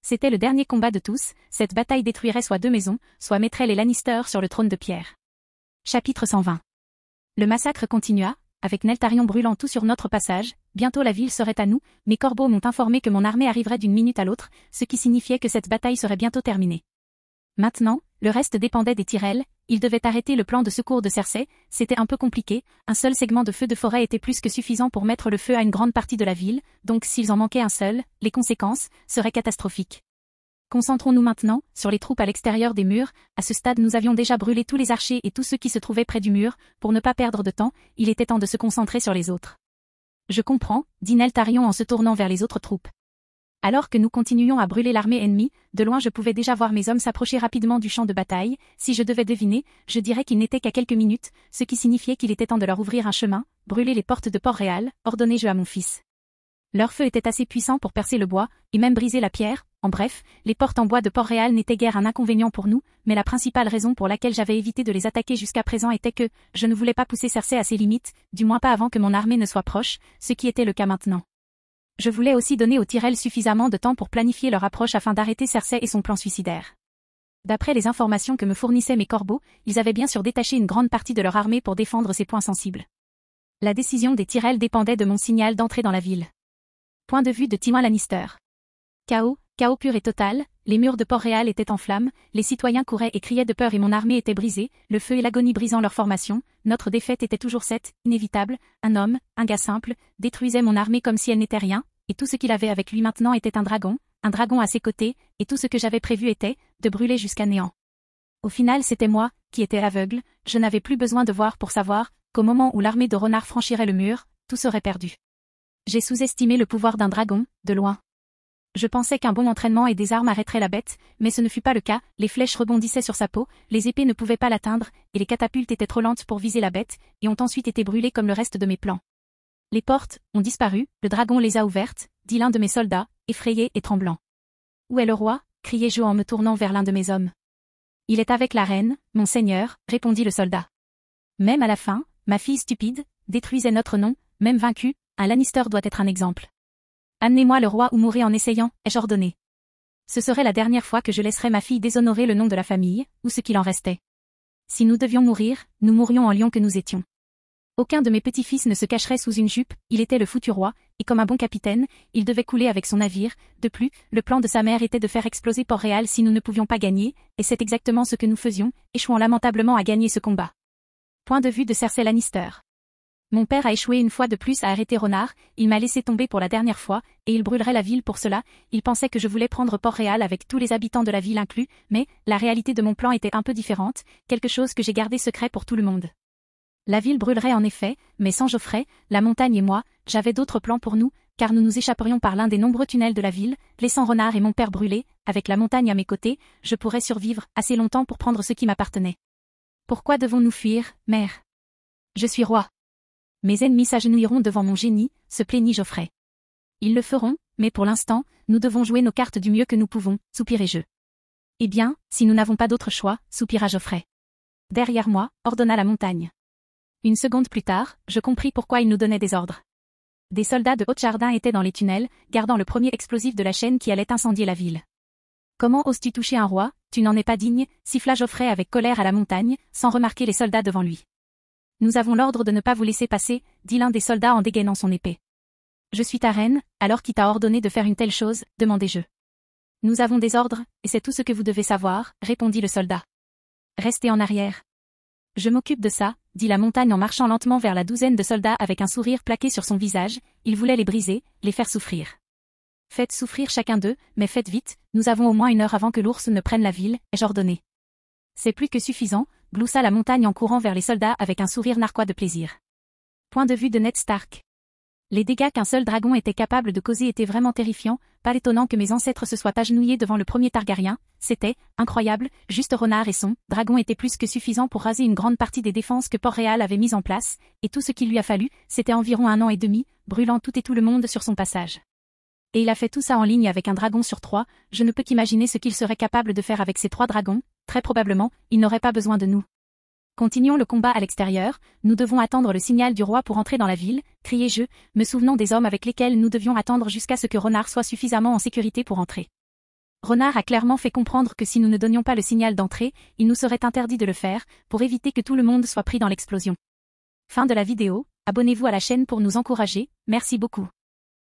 C'était le dernier combat de tous, cette bataille détruirait soit deux maisons, soit mettrait les Lannister sur le trône de pierre. Chapitre 120. Le massacre continua, avec Neltarion brûlant tout sur notre passage, bientôt la ville serait à nous, mes corbeaux m'ont informé que mon armée arriverait d'une minute à l'autre, ce qui signifiait que cette bataille serait bientôt terminée. Maintenant, le reste dépendait des Tyrell, ils devaient arrêter le plan de secours de Cersei, c'était un peu compliqué, un seul segment de feu de forêt était plus que suffisant pour mettre le feu à une grande partie de la ville, donc s'ils en manquaient un seul, les conséquences seraient catastrophiques. Concentrons-nous maintenant sur les troupes à l'extérieur des murs, à ce stade nous avions déjà brûlé tous les archers et tous ceux qui se trouvaient près du mur, pour ne pas perdre de temps, il était temps de se concentrer sur les autres. Je comprends, dit Neltarion en se tournant vers les autres troupes. Alors que nous continuions à brûler l'armée ennemie, de loin je pouvais déjà voir mes hommes s'approcher rapidement du champ de bataille, si je devais deviner, je dirais qu'ils n'étaient qu'à quelques minutes, ce qui signifiait qu'il était temps de leur ouvrir un chemin, brûler les portes de Port-Réal, ordonnai-je à mon fils. Leur feu était assez puissant pour percer le bois, et même briser la pierre, en bref, les portes en bois de Port-Réal n'étaient guère un inconvénient pour nous, mais la principale raison pour laquelle j'avais évité de les attaquer jusqu'à présent était que, je ne voulais pas pousser Cersei à ses limites, du moins pas avant que mon armée ne soit proche, ce qui était le cas maintenant. Je voulais aussi donner aux Tyrell suffisamment de temps pour planifier leur approche afin d'arrêter Cersei et son plan suicidaire. D'après les informations que me fournissaient mes corbeaux, ils avaient bien sûr détaché une grande partie de leur armée pour défendre ces points sensibles. La décision des Tyrell dépendait de mon signal d'entrée dans la ville. Point de vue de Tywin Lannister. Chaos pur et total, les murs de Port-Réal étaient en flammes, les citoyens couraient et criaient de peur et mon armée était brisée, le feu et l'agonie brisant leur formation, notre défaite était toujours inévitable, un homme, un gars simple, détruisait mon armée comme si elle n'était rien, et tout ce qu'il avait avec lui maintenant était un dragon à ses côtés, et tout ce que j'avais prévu était, de brûler jusqu'à néant. Au final c'était moi, qui étais aveugle, je n'avais plus besoin de voir pour savoir, qu'au moment où l'armée de Renard franchirait le mur, tout serait perdu. J'ai sous-estimé le pouvoir d'un dragon, de loin. Je pensais qu'un bon entraînement et des armes arrêteraient la bête, mais ce ne fut pas le cas, les flèches rebondissaient sur sa peau, les épées ne pouvaient pas l'atteindre, et les catapultes étaient trop lentes pour viser la bête, et ont ensuite été brûlées comme le reste de mes plans. Les portes ont disparu, le dragon les a ouvertes, dit l'un de mes soldats, effrayé et tremblant. Où est le roi? Criai-je en me tournant vers l'un de mes hommes. Il est avec la reine, mon seigneur, répondit le soldat. Même à la fin, ma fille stupide, détruisait notre nom, même vaincue, un Lannister doit être un exemple. Amenez-moi le roi ou mourrez en essayant, ai-je ordonné. Ce serait la dernière fois que je laisserais ma fille déshonorer le nom de la famille, ou ce qu'il en restait. Si nous devions mourir, nous mourrions en lions que nous étions. Aucun de mes petits-fils ne se cacherait sous une jupe, il était le foutu roi, et comme un bon capitaine, il devait couler avec son navire, de plus, le plan de sa mère était de faire exploser Port-Réal si nous ne pouvions pas gagner, et c'est exactement ce que nous faisions, échouant lamentablement à gagner ce combat. Point de vue de Cersei Lannister. Mon père a échoué une fois de plus à arrêter Renard, il m'a laissé tomber pour la dernière fois, et il brûlerait la ville pour cela, il pensait que je voulais prendre Port-Réal avec tous les habitants de la ville inclus, mais, la réalité de mon plan était un peu différente, quelque chose que j'ai gardé secret pour tout le monde. La ville brûlerait en effet, mais sans Geoffrey, la montagne et moi, j'avais d'autres plans pour nous, car nous nous échapperions par l'un des nombreux tunnels de la ville, laissant Renard et mon père brûler, avec la montagne à mes côtés, je pourrais survivre assez longtemps pour prendre ce qui m'appartenait. Pourquoi devons-nous fuir, mère? Je suis roi. Mes ennemis s'agenouilleront devant mon génie, se plaignit Geoffrey. Ils le feront, mais pour l'instant, nous devons jouer nos cartes du mieux que nous pouvons, soupirai-je. Eh bien, si nous n'avons pas d'autre choix, soupira Geoffrey. Derrière moi, ordonna la montagne. Une seconde plus tard, je compris pourquoi il nous donnait des ordres. Des soldats de Haut-Jardin étaient dans les tunnels, gardant le premier explosif de la chaîne qui allait incendier la ville. Comment oses-tu toucher un roi, tu n'en es pas digne, siffla Geoffrey avec colère à la montagne, sans remarquer les soldats devant lui. Nous avons l'ordre de ne pas vous laisser passer, dit l'un des soldats en dégainant son épée. Je suis ta reine, alors qui t'a ordonné de faire une telle chose, demandai-je. Nous avons des ordres, et c'est tout ce que vous devez savoir, répondit le soldat. Restez en arrière. Je m'occupe de ça, dit la montagne en marchant lentement vers la douzaine de soldats avec un sourire plaqué sur son visage, il voulait les briser, les faire souffrir. Faites souffrir chacun d'eux, mais faites vite, nous avons au moins 1 heure avant que l'ours ne prenne la ville, ai-je ordonné. C'est plus que suffisant, gloussa la montagne en courant vers les soldats avec un sourire narquois de plaisir. Point de vue de Ned Stark. Les dégâts qu'un seul dragon était capable de causer étaient vraiment terrifiants, pas étonnant que mes ancêtres se soient agenouillés devant le premier Targaryen, c'était, incroyable, juste Renard et son dragon était plus que suffisant pour raser une grande partie des défenses que Port-Réal avait mises en place, et tout ce qu'il lui a fallu, c'était environ 1 an et demi, brûlant tout et tout le monde sur son passage. Et il a fait tout ça en ligne avec un dragon sur 3, je ne peux qu'imaginer ce qu'il serait capable de faire avec ces 3 dragons, très probablement, il n'aurait pas besoin de nous. Continuons le combat à l'extérieur, nous devons attendre le signal du roi pour entrer dans la ville, criai-je, me souvenant des hommes avec lesquels nous devions attendre jusqu'à ce que Renard soit suffisamment en sécurité pour entrer. Renard a clairement fait comprendre que si nous ne donnions pas le signal d'entrée, il nous serait interdit de le faire, pour éviter que tout le monde soit pris dans l'explosion. Fin de la vidéo, abonnez-vous à la chaîne pour nous encourager, merci beaucoup.